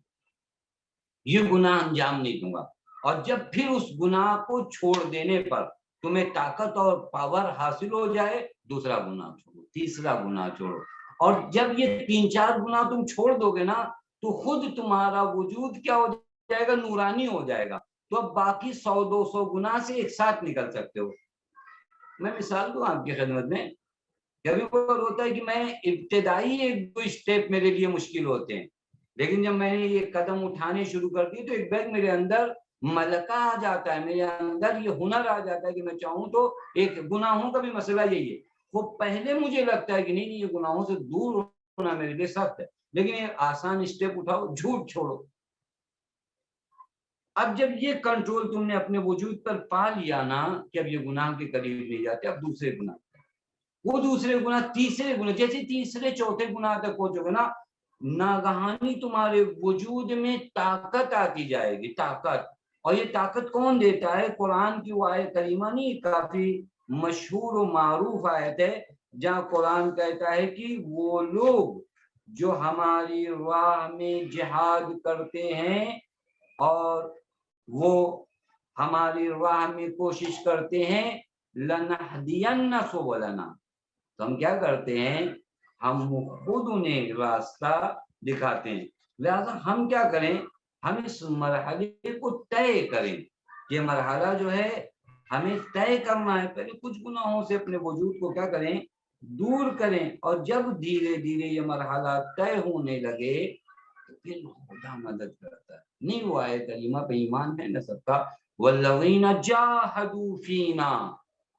یہ گناہ انجام نہیں دوں گا. اور جب پھر اس گناہ کو چھوڑ دینے پر تمہیں طاقت اور پاور حاصل ہو جائے، دوسرا گناہ چھوڑو، تیسرا گناہ چھوڑو. اور جب یہ 3-4 گناہ تم چھوڑ دو گے نا تو خود تمہارا وجود کیا ہو جائے گا؟ نورانی ہو جائے گا. تو اب باقی 100-200 گناہ سے ایک ساتھ نکل سکتے ہو. میں مثال دوں آپ کی خدمت میں. کبھی کبھی ہوتا ہے کہ میں ابتدائی 1-2 اسٹیپ میرے لیے مشکل ہوتے ہیں، لیکن جب میں نے یہ قدم اٹھانے شروع کر دی تو ایک بیگ میرے اندر ملکہ آ جاتا ہے، میرے اندر یہ ہنر آ جاتا ہے کہ میں چاہوں تو ایک گناہوں کا بھی مسئلہ یہی ہے. وہ پہلے مجھے لگتا ہے کہ نہیں یہ گناہوں سے دور ہونا میرے لیے سخت ہے، لیکن یہ آسان اسٹیپ اٹھاؤ، جھوٹ چھوڑو. اب جب یہ کنٹرول تم نے اپنے وجود پر پا لیا نا کہ اب یہ گناہ کے قریب نہیں جاتے، اب دوسرے گناہ، وہ دوسرے گناہ، تیسرے گناہ، جیسے تیسرے چوتھے گناہ تک پہنچو گے نا، ناگہانی تمہارے وجود میں طاقت آتی جائے گی، طاقت. اور یہ طاقت کون دیتا ہے؟ قرآن کی وہ آیت کریمہ نہیں، کافی مشہور و معروف آیت ہے جہاں قرآن کہتا ہے کہ وہ لوگ جو ہماری راہ میں جہاد کرتے ہیں اور وہ ہماری راہ میں کوشش کرتے ہیں، لنہدین سبلنا، تو ہم کیا کرتے ہیں؟ ہم خود انہیں راستہ دکھاتے ہیں. لہذا ہم کیا کریں؟ ہم اس مرحلے کو طے کریں. یہ مرحلہ جو ہے ہمیں طے کرنا ہے. پہلے کچھ گناہوں سے اپنے وجود کو کیا کریں؟ دور کریں. اور جب دھیرے دھیرے یہ مرحلہ طے ہونے لگے تو پھر خدا مدد کرتا ہے. نہیں وہ آیت کریمہ پہ ایمان ہے نا سب کا، والذین جاہدوا فینا،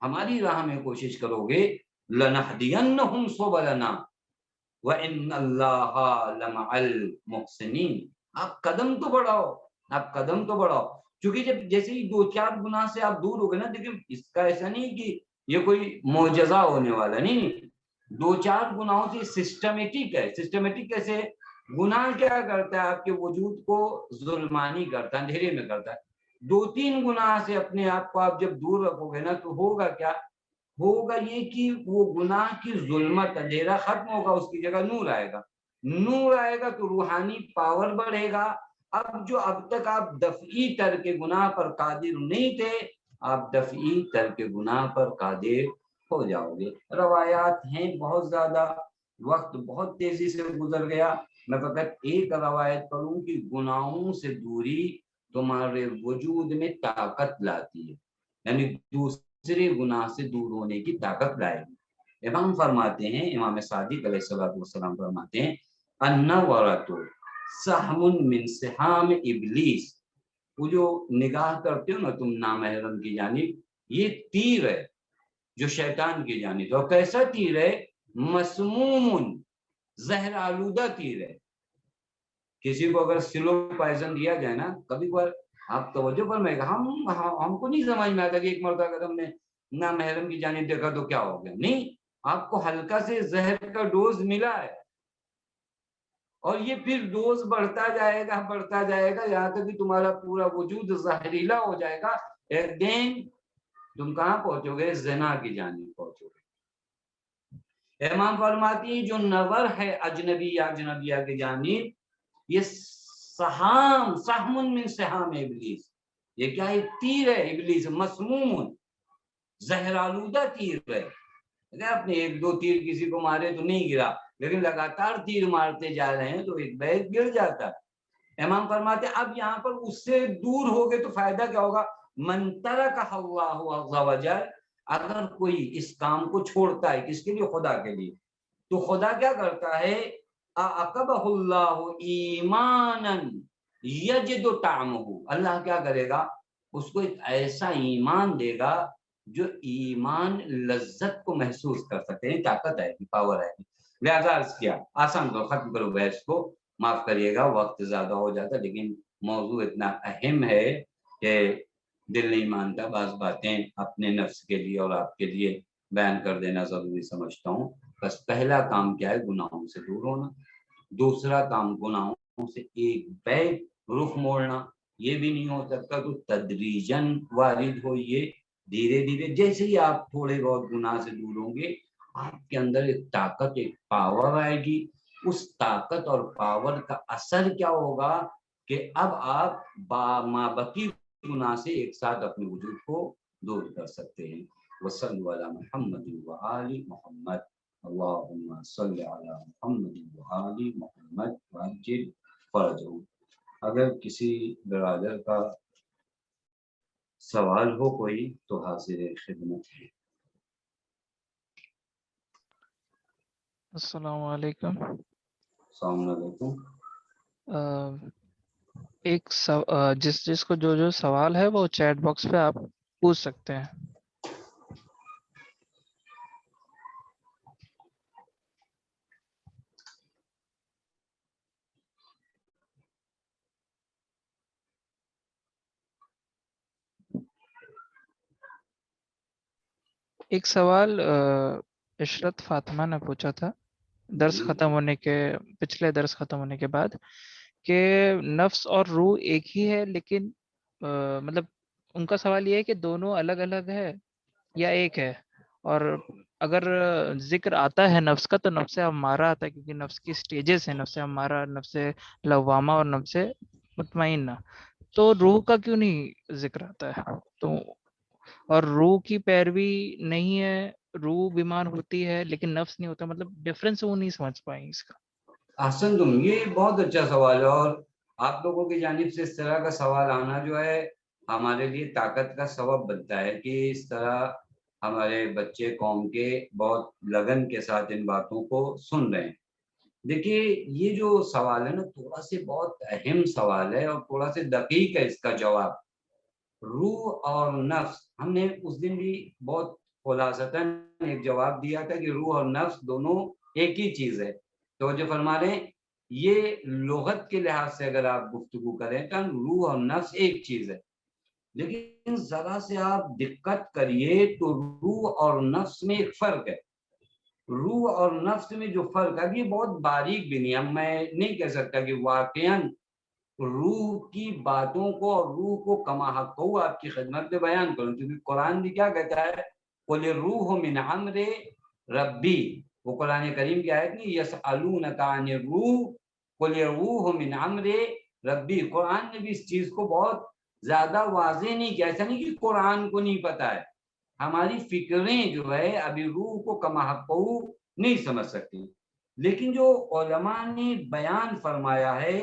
ہماری راہ میں کوشش کرو گے، لنہدینہم سبلنا وان اللہ لمع المحسنین. آپ قدم تو بڑھاؤ، آپ قدم تو بڑھاؤ. کیونکہ جب جیسے ہی 2-4 گناہ سے آپ دور ہو گئے نا، دیکھیں اس کا ایسا نہیں کہ یہ کوئی معجزہ ہونے والا نہیں. 2-4 گناہوں سے سسٹمیٹک ہے. سسٹمیٹک کیسے؟ گناہ کیا کرتا ہے؟ آپ کے وجود کو ظلمانی کرتا ہے، اندھیرے میں کرتا ہے. 2-3 گناہ سے اپنے آپ کو آپ جب دور رکھو گے نا تو ہوگا کیا؟ ہوگا یہ کہ وہ گناہ کی ظلمت، اندھیرا ختم ہوگا، اس کی جگہ نور آئے گا. نور آئے گا تو روحانی پاور بڑھے گا. اب جو اب تک آپ دفعی ترک گناہ پر قادر نہیں تھے، آپ دفعی ترک گناہ پر قادر ہو جاؤ گے. روایات ہیں بہت زیادہ، وقت بہت تیزی سے گزر گیا. میں فقط ایک روایت پڑھوں کہ گناہوں سے دوری تمہارے وجود میں طاقت لاتی ہے، یعنی دوسرے گناہ سے دور ہونے کی طاقت لائے گی. امام فرماتے ہیں، امام صادق علیہ السلام فرماتے ہیں، النظرۃ سہم من سہام ابلیس. وہ جو نگاہ کرتے ہو نا تم نامحرم کی جانب، یہ تیر ہے جو شیطان کی جانب. اور کیسا تیر ہے؟ مسموم، زہر آلودہ تیر ہے. کسی کو اگر سلو پائزن دیا جائے نا، کبھی کبھار آپ توجہ فرمائے گا، ہم کو نہیں سمجھ میں آتا کہ ایک مرتبہ اگر ہم نے نامحرم کی جانب دیکھا تو کیا ہو گیا. نہیں، آپ کو ہلکا سے زہر کا ڈوز ملا ہے اور یہ پھر ڈوز بڑھتا جائے گا، بڑھتا جائے گا، یہاں تک کہ تمہارا پورا وجود زہریلا ہو جائے گا. ایک دن تم کہاں پہنچو گے؟ زنا کی جانب پہنچو گے. امام فرماتی ہیں جو نظر ہے اجنبیہ کی جانب، یہ سہم من سہام ابلیس، یہ کیا ہے؟ تیر ہے ابلیس، مسموم، زہر آلودہ تیر ہے. اگر آپ نے 1-2 تیر کسی کو مارے تو نہیں گرا، لیکن لگاتار تیر مارتے جا رہے ہیں تو ایک بیگ گر جاتا ہے. امام فرماتے ہیں اب یہاں پر اس سے دور ہو گئے تو فائدہ کیا ہوگا؟ من ترک اللہ عز وجل، اگر کوئی اس کام کو چھوڑتا ہے، کس کے لیے؟ خدا کے لیے، تو خدا کیا کرتا ہے؟ اعقبہ اللہ ایمانا یجد طعمہ، اللہ کیا کرے گا؟ اس کو ایک ایسا ایمان دے گا جو ایمان لذت کو محسوس کر سکتے ہیں. طاقت ہے، پاور ہے. لہذا عرض کیا، آسان کو ختم کرو بحث کو، معاف کریے گا وقت زیادہ ہو جاتا، لیکن موضوع اتنا اہم ہے کہ دل نہیں مانتا. بعض باتیں اپنے نفس کے لیے اور آپ کے لیے بیان کر دینا ضروری سمجھتا ہوں. بس پہلا کام کیا ہے؟ گناہوں سے دور ہونا. دوسرا کام گناہوں سے ایک بیگ رخ موڑنا، یہ بھی نہیں ہو سکتا تو تدریجن وارد ہو، یہ دھیرے دھیرے جیسے ہی آپ تھوڑے بہت گناہ سے دور ہوں گے آپ کے اندر ایک طاقت، ایک پاور آئے گی. اس طاقت اور پاور کا اثر کیا ہوگا کہ اب آپ مابقی گناہ سے ایک ساتھ اپنے وجود کو دور کر سکتے ہیں. وصلوا علی محمد وآل محمد. اللہم صلی علی محمد وآل محمد وعجل فرجہ. اگر کسی برادر کا سوال ہو کوئی تو حاضر خدمت ہے. السلام علیکم. السلام علیکم. ایک جس کو جو سوال ہے وہ چیٹ باکس پہ آپ پوچھ سکتے ہیں. ایک سوال عشرت فاطمہ نے پوچھا تھا پچھلے درس ختم ہونے کے بعد کہ نفس اور روح ایک ہی ہے، لیکن مطلب ان کا سوال یہ ہے کہ دونوں الگ الگ ہے یا ایک ہے، اور اگر ذکر آتا ہے نفس کا تو نفس امارہ آتا ہے، کیونکہ نفس کی سٹیجز ہیں، نفس امارہ، نفس لوامہ اور نفس مطمئنہ، تو روح کا کیوں نہیں ذکر آتا ہے؟ تو اور روح کی پیروی نہیں ہے، روح بیمار ہوتی ہے لیکن نفس نہیں ہوتا، مطلب ڈفرینس وہ نہیں سمجھ پائیں اس کا. احسن تم، یہ بہت اچھا سوال ہے، اور آپ لوگوں کی جانب سے اس طرح کا سوال آنا جو ہے ہمارے لیے طاقت کا سبب بنتا ہے کہ اس طرح ہمارے بچے قوم کے بہت لگن کے ساتھ ان باتوں کو سن رہے ہیں. دیکھیے یہ جو سوال ہے نا تھوڑا سے بہت اہم سوال ہے اور تھوڑا سے دقیق ہے اس کا جواب. روح اور نفس، ہم نے اس دن بھی بہت خلاصتاً ایک جواب دیا تھا کہ روح اور نفس دونوں ایک ہی چیز ہے. تو جو فرما رہے ہیں یہ لغت کے لحاظ سے اگر آپ گفتگو کریں تو روح اور نفس ایک چیز ہے، لیکن ذرا سے آپ دقت کریے تو روح اور نفس میں ایک فرق ہے. روح اور نفس میں جو فرق ہے یہ بہت باریک بھی نہیں ہے، میں نہیں کہہ سکتا کہ واقعاً روح کی باتوں کو اور روح کو کما حق کو آپ کی خدمت میں بیان کروں، کیونکہ قرآن بھی کیا کہتا ہے، قل الروح من امر ربی. وہ قرآن کریم کی آیت نہیں، یسألونک عن الروح قل الروح من امر ربی. قرآن نے بھی اس چیز کو بہت زیادہ واضح نہیں کیا. ایسا نہیں کہ قرآن کو نہیں پتا ہے، ہماری فکریں جو ہے ابھی روح کو کما حق کو نہیں سمجھ سکتی. لیکن جو علماء نے بیان فرمایا ہے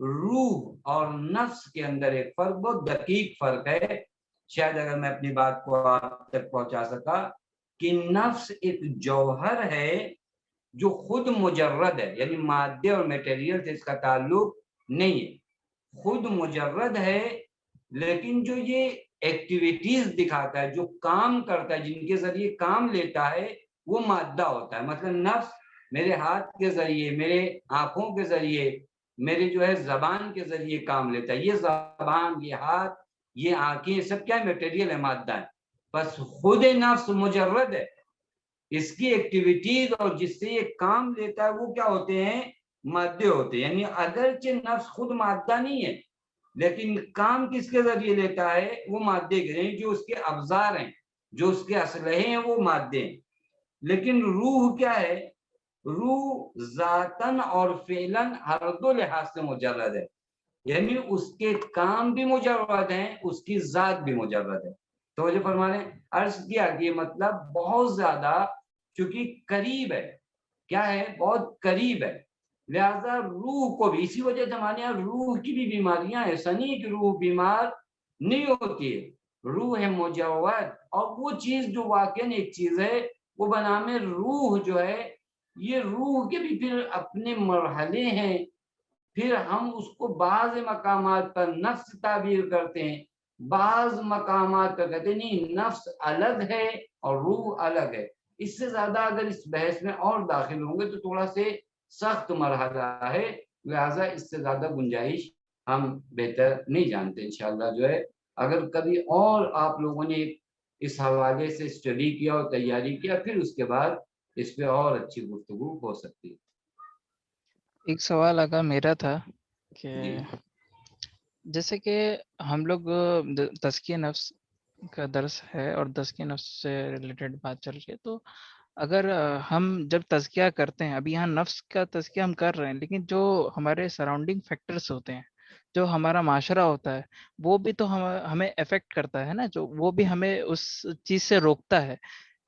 روح اور نفس کے اندر ایک فرق، بہت دقیق فرق ہے. شاید اگر میں اپنی بات کو آپ تک پہنچا سکا کہ نفس ایک جوہر ہے جو خود مجرد ہے، یعنی مادے اور میٹیریل سے اس کا تعلق نہیں ہے، خود مجرد ہے، لیکن جو یہ ایکٹیویٹیز دکھاتا ہے، جو کام کرتا ہے، جن کے ذریعے کام لیتا ہے وہ مادہ ہوتا ہے. مثلا نفس میرے ہاتھ کے ذریعے، میرے آنکھوں کے ذریعے، میرے جو ہے زبان کے ذریعے کام لیتا ہے. یہ زبان، یہ ہاتھ، یہ آنکھیں سب کیا میٹیریل ہے، مادہ ہے. بس خود نفس مجرد ہے، اس کی ایکٹیویٹیز اور جس سے یہ کام لیتا ہے وہ کیا ہوتے ہیں، مادے ہوتے ہیں. یعنی اگرچہ نفس خود مادہ نہیں ہے لیکن کام کس کے ذریعے لیتا ہے، وہ مادے کے، یعنی جو اس کے افزار ہیں، جو اس کے اسلحے ہیں وہ مادے ہیں. لیکن روح کیا ہے، روح ذاتن اور فعلن ہر دو لحاظ سے مجرد ہے، یعنی اس کے کام بھی مجرد ہیں، اس کی ذات بھی مجرد ہے. توجہ فرما رہے ہیں، عرض کیا کہ یہ مطلب بہت زیادہ چونکہ قریب ہے، کیا ہے، بہت قریب ہے، لہذا روح کو بھی اسی وجہ سے ہمارے یہاں روح کی بھی بیماریاں، ایسا نہیں کہ روح بیمار نہیں ہوتی ہے، روح ہے مجرد. اور وہ چیز جو واقعاً ایک چیز ہے وہ بنام روح جو ہے، یہ روح کے بھی پھر اپنے مرحلے ہیں. پھر ہم اس کو بعض مقامات پر نفس تعبیر کرتے ہیں، بعض مقامات پر کہتے ہیں نہیں نفس الگ ہے اور روح الگ ہے. اس سے زیادہ اگر اس بحث میں اور داخل ہوں گے تو تھوڑا سے سخت مرحلہ ہے، لہذا اس سے زیادہ گنجائش ہم بہتر نہیں جانتے. انشاءاللہ جو ہے اگر کبھی اور آپ لوگوں نے اس حوالے سے اسٹڈی کیا اور تیاری کیا پھر اس کے بعد اس پہ اور اچھی گفتگو ہو سکتی ہے. ایک سوال آگا میرا تھا کہ جی جیسے کہ ہم لوگ تزکیہ نفس کا درس ہے اور تزکیہ نفس سے ریلیٹڈ بات چل رہی ہے، تو اگر ہم جب تزکیہ کرتے ہیں، ابھی یہاں نفس کا تزکیہ ہم کر رہے ہیں، لیکن جو ہمارے سراؤنڈنگ فیکٹرز ہوتے ہیں، جو ہمارا معاشرہ ہوتا ہے، وہ بھی تو ہمیں افیکٹ کرتا ہے نا، جو وہ بھی ہمیں اس چیز سے روکتا ہے.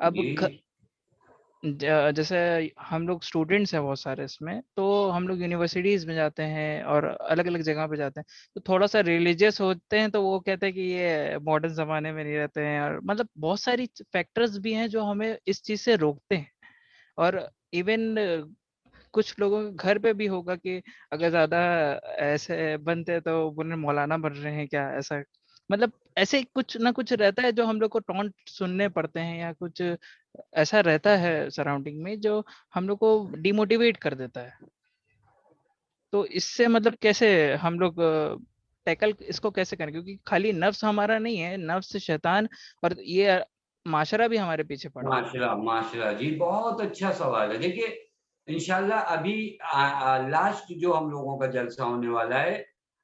اب جی جیسے ہم لوگ اسٹوڈینٹس ہیں بہت سارے اس میں، تو ہم لوگ یونیورسٹیز میں جاتے ہیں اور الگ الگ جگہ پہ جاتے ہیں، تو تھوڑا سا ریلیجیس ہوتے ہیں، تو وہ کہتے ہیں کہ یہ ماڈرن زمانے میں نہیں رہتے ہیں، اور مطلب بہت ساری فیکٹرز بھی ہیں جو ہمیں اس چیز سے روکتے ہیں. اور ایون کچھ لوگوں کے گھر پہ بھی ہوگا کہ اگر زیادہ ایسے بنتے ہیں تو بولے مولانا بن رہے ہیں کیا، ایسا مطلب ایسے کچھ نہ کچھ رہتا ہے جو ہم لوگ کو ٹونٹ سننے پڑتے ہیں، یا کچھ ایسا رہتا ہے سراؤنڈنگ میں جو ہم لوگ کو ڈیموٹیویٹ کر دیتا ہے. تو اس سے مطلب کیسے ہم لوگ ٹیکل اس کو کیسے کریں، کیونکہ خالی نفس ہمارا نہیں ہے، نفس، شیطان، اور یہ معاشرہ بھی ہمارے پیچھے پڑا ہوا ہے. معاشرہ جی بہت اچھا سوال ہے. دیکھیے انشاءاللہ ابھی لاسٹ جو ہم لوگوں کا جلسہ ہونے والا ہے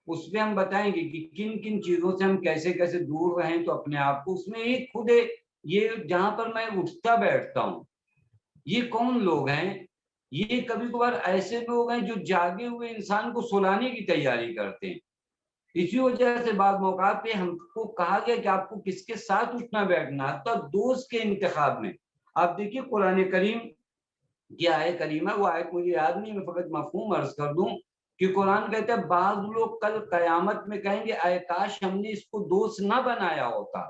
اس میں ہم بتائیں گے کہ کن کن چیزوں سے ہم کیسے کیسے دور رہیں تو اپنے آپ کو. اس میں ایک خود یہ جہاں پر میں اٹھتا بیٹھتا ہوں، یہ کون لوگ ہیں؟ یہ کبھی کبھار ایسے لوگ ہیں جو جاگے ہوئے انسان کو سلانے کی تیاری کرتے ہیں. اسی وجہ سے بعض موقعات پہ ہم کو کہا گیا کہ آپ کو کس کے ساتھ اٹھنا بیٹھنا، تو دوست کے انتخاب میں. آپ دیکھیے قرآن کریم کی آیت کریمہ، وہ آیت مجھے یاد نہیں، میں فقط مفہوم عرض کر دوں کہ قرآن کہتا ہے بعض لوگ کل قیامت میں کہیں گے اے کاش ہم نے اس کو دوست نہ بنایا ہوتا.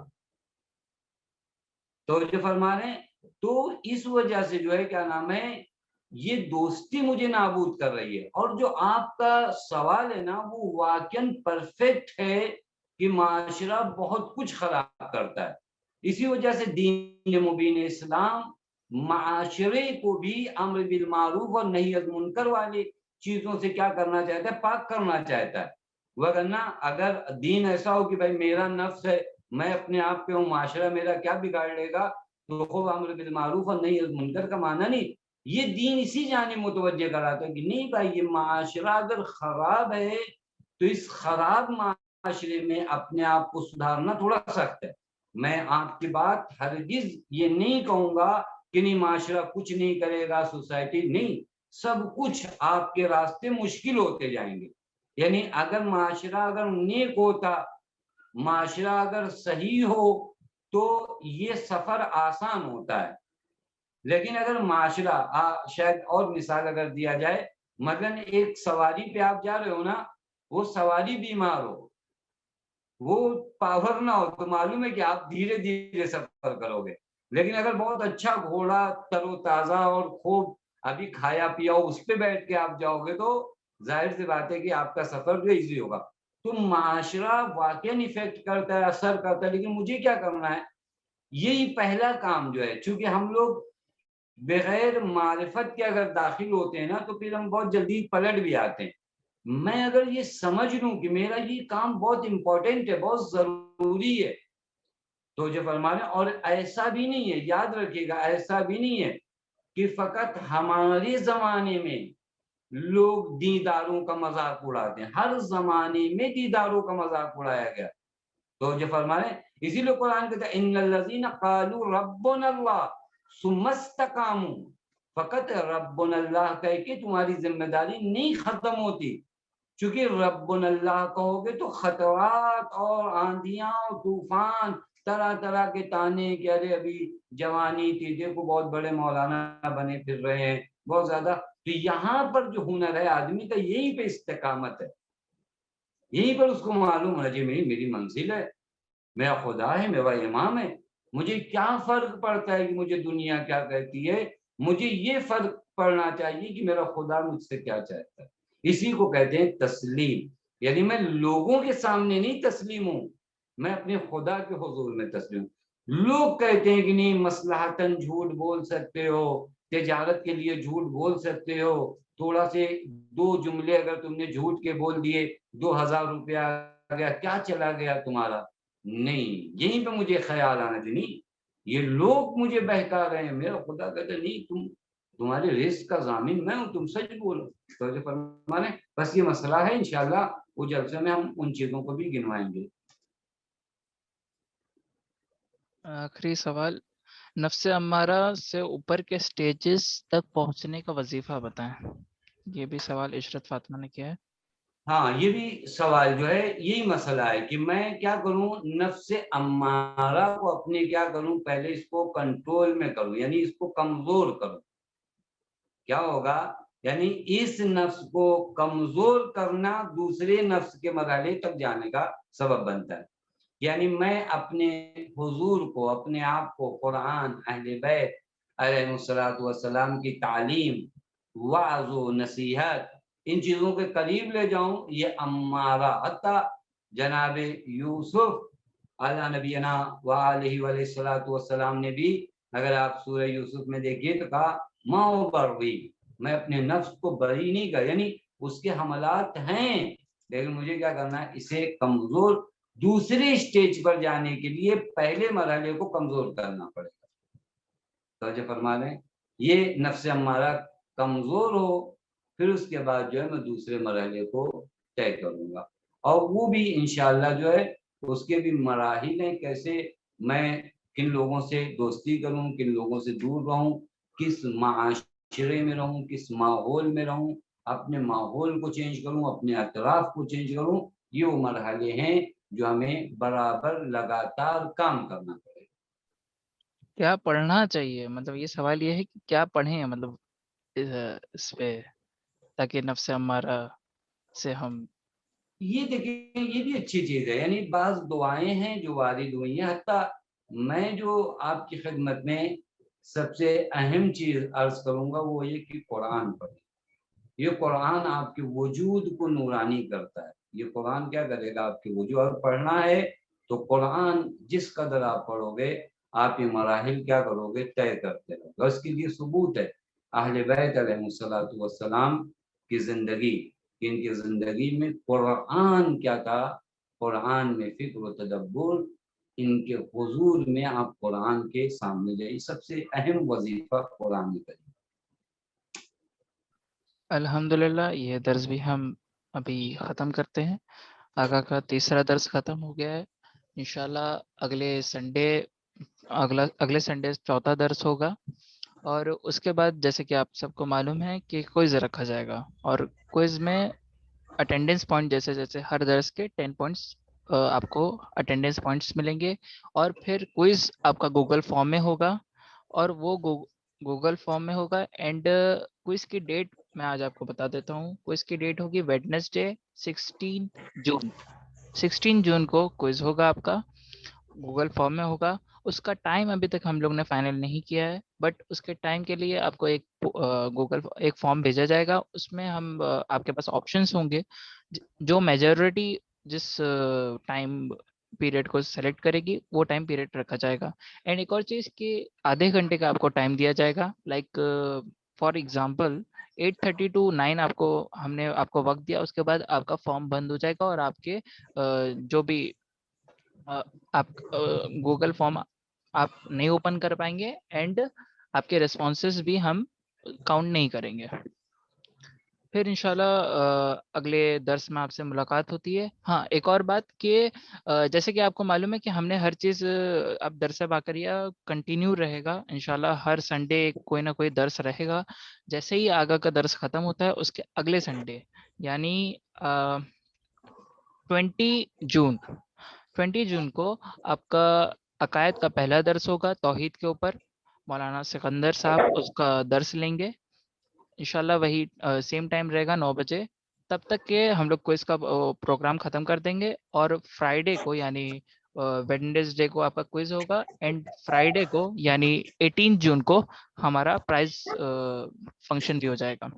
تو جو فرما رہے ہیں، تو اس وجہ سے جو ہے کیا نام ہے، یہ دوستی مجھے نابود کر رہی ہے. اور جو آپ کا سوال ہے نا وہ واقعاً پرفیکٹ ہے کہ معاشرہ بہت کچھ خراب کرتا ہے. اسی وجہ سے دین مبین اسلام معاشرے کو بھی امر بالمعروف اور نہی عن المنکر والی چیزوں سے کیا کرنا چاہتا ہے، پاک کرنا چاہتا ہے. ورنہ اگر دین ایسا ہو کہ بھائی میرا نفس ہے، میں اپنے آپ پہ ہوں، معاشرہ میرا کیا بگاڑ لے گا، تو خوب امر بالمعروف اور نہی عن المنکر کا معنی نہیں. یہ دین اسی جانب متوجہ کراتا ہے کہ نہیں بھائی یہ معاشرہ اگر خراب ہے تو اس خراب معاشرے میں اپنے آپ کو سدھارنا تھوڑا سخت ہے. میں آپ کی بات ہرگز یہ نہیں کہوں گا کہ نہیں معاشرہ کچھ نہیں کرے گا، سوسائٹی نہیں، سب کچھ آپ کے راستے مشکل ہوتے جائیں گے. یعنی اگر معاشرہ اگر نیک ہوتا، معاشرہ اگر صحیح ہو تو یہ سفر آسان ہوتا ہے. لیکن اگر معاشرہ شاید اور مثال اگر دیا جائے، مثلاً ایک سواری پہ آپ جا رہے ہو نا، وہ سواری بیمار ہو، وہ پاور نہ ہو، تو معلوم ہے کہ آپ دھیرے دھیرے سفر کرو گے. لیکن اگر بہت اچھا گھوڑا تر و تازہ اور خوب ابھی کھایا پیا ہو، اس پہ بیٹھ کے آپ جاؤ گے تو ظاہر سی بات ہے کہ آپ کا سفر جو ایزی ہوگا. تو معاشرہ واقعاً افیکٹ کرتا ہے، اثر کرتا ہے. لیکن مجھے کیا کرنا ہے، یہی پہلا کام جو ہے، چونکہ ہم لوگ بغیر معرفت کے اگر داخل ہوتے ہیں نا تو پھر ہم بہت جلدی پلٹ بھی آتے ہیں. میں اگر یہ سمجھ لوں کہ میرا یہ کام بہت امپورٹنٹ ہے، بہت ضروری ہے، تو جو فرمانے. اور ایسا بھی نہیں ہے، یاد رکھیے گا، ایسا بھی نہیں ہے کہ فقط ہمارے زمانے میں لوگ دینداروں کا مذاق اڑاتے ہیں. ہر زمانے میں دینداروں کا مذاق اڑایا گیا. تو جو فرمانے اسی لیے قرآن کہتا ہے ان الذین قالوا ربنا اللہ ثم استقاموا. فقط ربنا اللہ کہہ کے تمہاری ذمہ داری نہیں ختم ہوتی. چونکہ ربنا اللہ کہو گے تو خطرات اور آندیاں اور طوفان، طرح طرح کے تانے کہ ارے ابھی جوانی تھی، دیکھو بہت بڑے مولانا بنے پھر رہے ہیں بہت زیادہ. تو یہاں پر جو ہنر ہے آدمی کا، یہی پہ استقامت ہے، یہیں پر اس کو معلوم ہے جی میری منزل ہے، میرا خدا ہے، میرا امام ہے. مجھے کیا فرق پڑتا ہے کہ مجھے دنیا کیا کہتی ہے، مجھے یہ فرق پڑنا چاہیے کہ میرا خدا مجھ سے کیا چاہتا ہے. اسی کو کہتے ہیں تسلیم. یعنی میں لوگوں کے سامنے نہیں تسلیم ہوں، میں اپنے خدا کے حضور میں تسلیم ہوں. لوگ کہتے ہیں کہ نہیں مصلحتاً جھوٹ بول سکتے ہو، تجارت کے لیے جھوٹ بول سکتے ہو، تھوڑا سے 2 جملے اگر تم نے جھوٹ کے بول دیے 2000 روپیہ آ گیا، کیا چلا گیا تمہارا. نہیں، یہیں پہ مجھے خیال آنا چاہیے نہیں یہ لوگ مجھے بہکا رہے ہیں. میرا خدا کہتا ہے نہیں، تم تمہارے رزق کا ضامن میں ہوں، تم سچ بولو. تو فرمانے بس یہ مسئلہ ہے، انشاءاللہ وہ جلسے میں ہم ان چیزوں کو بھی گنوائیں گے. آخری سوال، نفس امارہ سے اوپر کے سٹیجز تک پہنچنے کا وظیفہ بتائیں. یہ بھی سوال عشرت فاطمہ نے کیا ہے. ہاں یہ بھی سوال جو ہے یہی مسئلہ ہے کہ میں کیا کروں، نفس امارہ کو اپنے کیا کروں، پہلے اس کو کنٹرول میں کروں، یعنی اس کو کمزور کروں. کیا ہوگا، یعنی اس نفس کو کمزور کرنا دوسرے نفس کے مرحلے تک جانے کا سبب بنتا ہے. یعنی میں اپنے حضور کو، اپنے آپ کو قرآن، اہل بیت علیہ الصلوۃ والسلام کی تعلیم، وعظ و نصیحت، ان چیزوں کے قریب لے جاؤں. یہ امارہ، حتیٰ جناب یوسف علی نبینا وعلیہ الصلوۃ والسلام نے بھی، اگر آپ سورہ یوسف میں دیکھیے تو کہا ماں پر ہوئی، میں اپنے نفس کو بری نہیں کر، یعنی اس کے حملات ہیں لیکن مجھے کیا کرنا ہے، اسے کمزور، دوسرے اسٹیج پر جانے کے لیے پہلے مرحلے کو کمزور کرنا پڑے گا. توجہ فرما رہے ہیں، یہ نفس امارہ کمزور ہو، پھر اس کے بعد جو ہے میں دوسرے مرحلے کو طے کروں گا. اور وہ بھی انشاءاللہ جو ہے اس کے بھی مراحل ہیں، کیسے میں کن لوگوں سے دوستی کروں، کن لوگوں سے دور رہوں، کس معاشرے میں رہوں، کس ماحول میں رہوں، اپنے ماحول کو چینج کروں، اپنے اطراف کو چینج کروں. یہ وہ مرحلے ہیں جو ہمیں برابر لگاتار کام کرنا پڑے. کیا پڑھنا چاہیے، مطلب یہ سوال یہ ہے کہ کیا پڑھیں، مطلب اس پہ، تاکہ نفس امارہ سے ہم. یہ دیکھیں یہ بھی اچھی چیز ہے، یعنی بعض دعائیں ہیں جو وارد ہوئی ہیں. حتیٰ میں جو آپ کی خدمت میں سب سے اہم چیز عرض کروں گا وہ یہ کہ قرآن پڑھیں. یہ قرآن آپ کے وجود کو نورانی کرتا ہے. یہ قرآن کیا کرے گا، آپ کے وجود، اور پڑھنا ہے تو قرآن جس قدر آپ پڑھو گے آپ یہ مراحل کیا کرو گے، طے کرتے رہو گے. اس کے لیے ثبوت ہے اہل بیت علیہ الصلوۃ والسلام کی زندگی، ان کی زندگی میں قرآن کیا تھا، قرآن میں فکر و تدبر، ان کے حضور میں آپ قرآن کے سامنے جائیے. سب سے اہم وظیفہ قرآن کریں. الحمدللہ یہ درس بھی ہم ابھی ختم کرتے ہیں. آقا کا تیسرا درس ختم ہو گیا ہے. انشاءاللہ اگلے سنڈے چوتھا درس ہوگا، اور اس کے بعد جیسے کہ آپ سب کو معلوم ہے کہ کوئز رکھا جائے گا، اور کوئز میں اٹینڈنس پوائنٹ جیسے ہر درس کے 10 پوائنٹس آپ کو اٹینڈنس پوائنٹس ملیں گے. اور پھر کوئز آپ کا گوگل فارم میں ہوگا، اور وہ گوگل فارم میں ہوگا. اینڈ کوئز کی ڈیٹ میں آج آپ کو بتا دیتا ہوں. کوئز کی ڈیٹ ہوگی ویڈنسڈے 16 جون کو کوئز ہوگا، آپ کا گوگل فارم میں ہوگا. اس کا ٹائم ابھی تک ہم لوگ نے فائنل نہیں کیا ہے، بٹ اس کے ٹائم کے لیے آپ کو ایک فارم بھیجا جائے گا. اس میں ہم آپ کے پاس آپشنس ہوں گے، جو میجورٹی جس ٹائم پیریڈ کو سلیکٹ کرے گی وہ ٹائم پیریڈ رکھا جائے گا. اینڈ ایک اور چیز کہ آدھے گھنٹے کا آپ کو ٹائم دیا جائے گا. لائک فار ایگزامپل 8:30 to 9 ہم نے آپ کو وقت دیا. اس کے بعد آپ کا فارم بند ہو جائے گا، اور آپ کے جو بھی آپ گوگل فارم آپ نہیں اوپن کر پائیں گے، اینڈ آپ کے ریسپانسز بھی ہم کاؤنٹ نہیں کریں گے. پھر انشاءاللہ اگلے درس میں آپ سے ملاقات ہوتی ہے. ہاں ایک اور بات کہ جیسے کہ آپ کو معلوم ہے کہ ہم نے ہر چیز اب درس باقریہ کنٹینیو رہے گا. انشاءاللہ ہر سنڈے کوئی نہ کوئی درس رہے گا. جیسے ہی آگا کا درس ختم ہوتا ہے اس کے اگلے سنڈے یعنی 20 جون کو آپ کا عقائد کا پہلا درس ہوگا توحید کے اوپر. مولانا سکندر صاحب اس کا درس لیں گے. انشاءاللہ وہی سیم ٹائم رہے گا 9 بجے. تب تک کہ ہم لوگ کو اس کا پروگرام ختم کر دیں گے. اور فرائیڈے کو یعنی ویڈنسڈے کو آپ کا کوئز ہوگا. اینڈ فرائیڈے کو یعنی 18 جون کو ہمارا پرائز فنکشن بھی ہو جائے گا.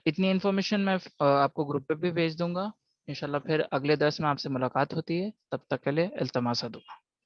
اتنی انفارمیشن میں آپ کو گروپ پہ بھی بھیج دوں گا. انشاءاللہ پھر اگلے درس میں آپ سے ملاقات ہوتی ہے. تب تک کے لیے التماس دعا.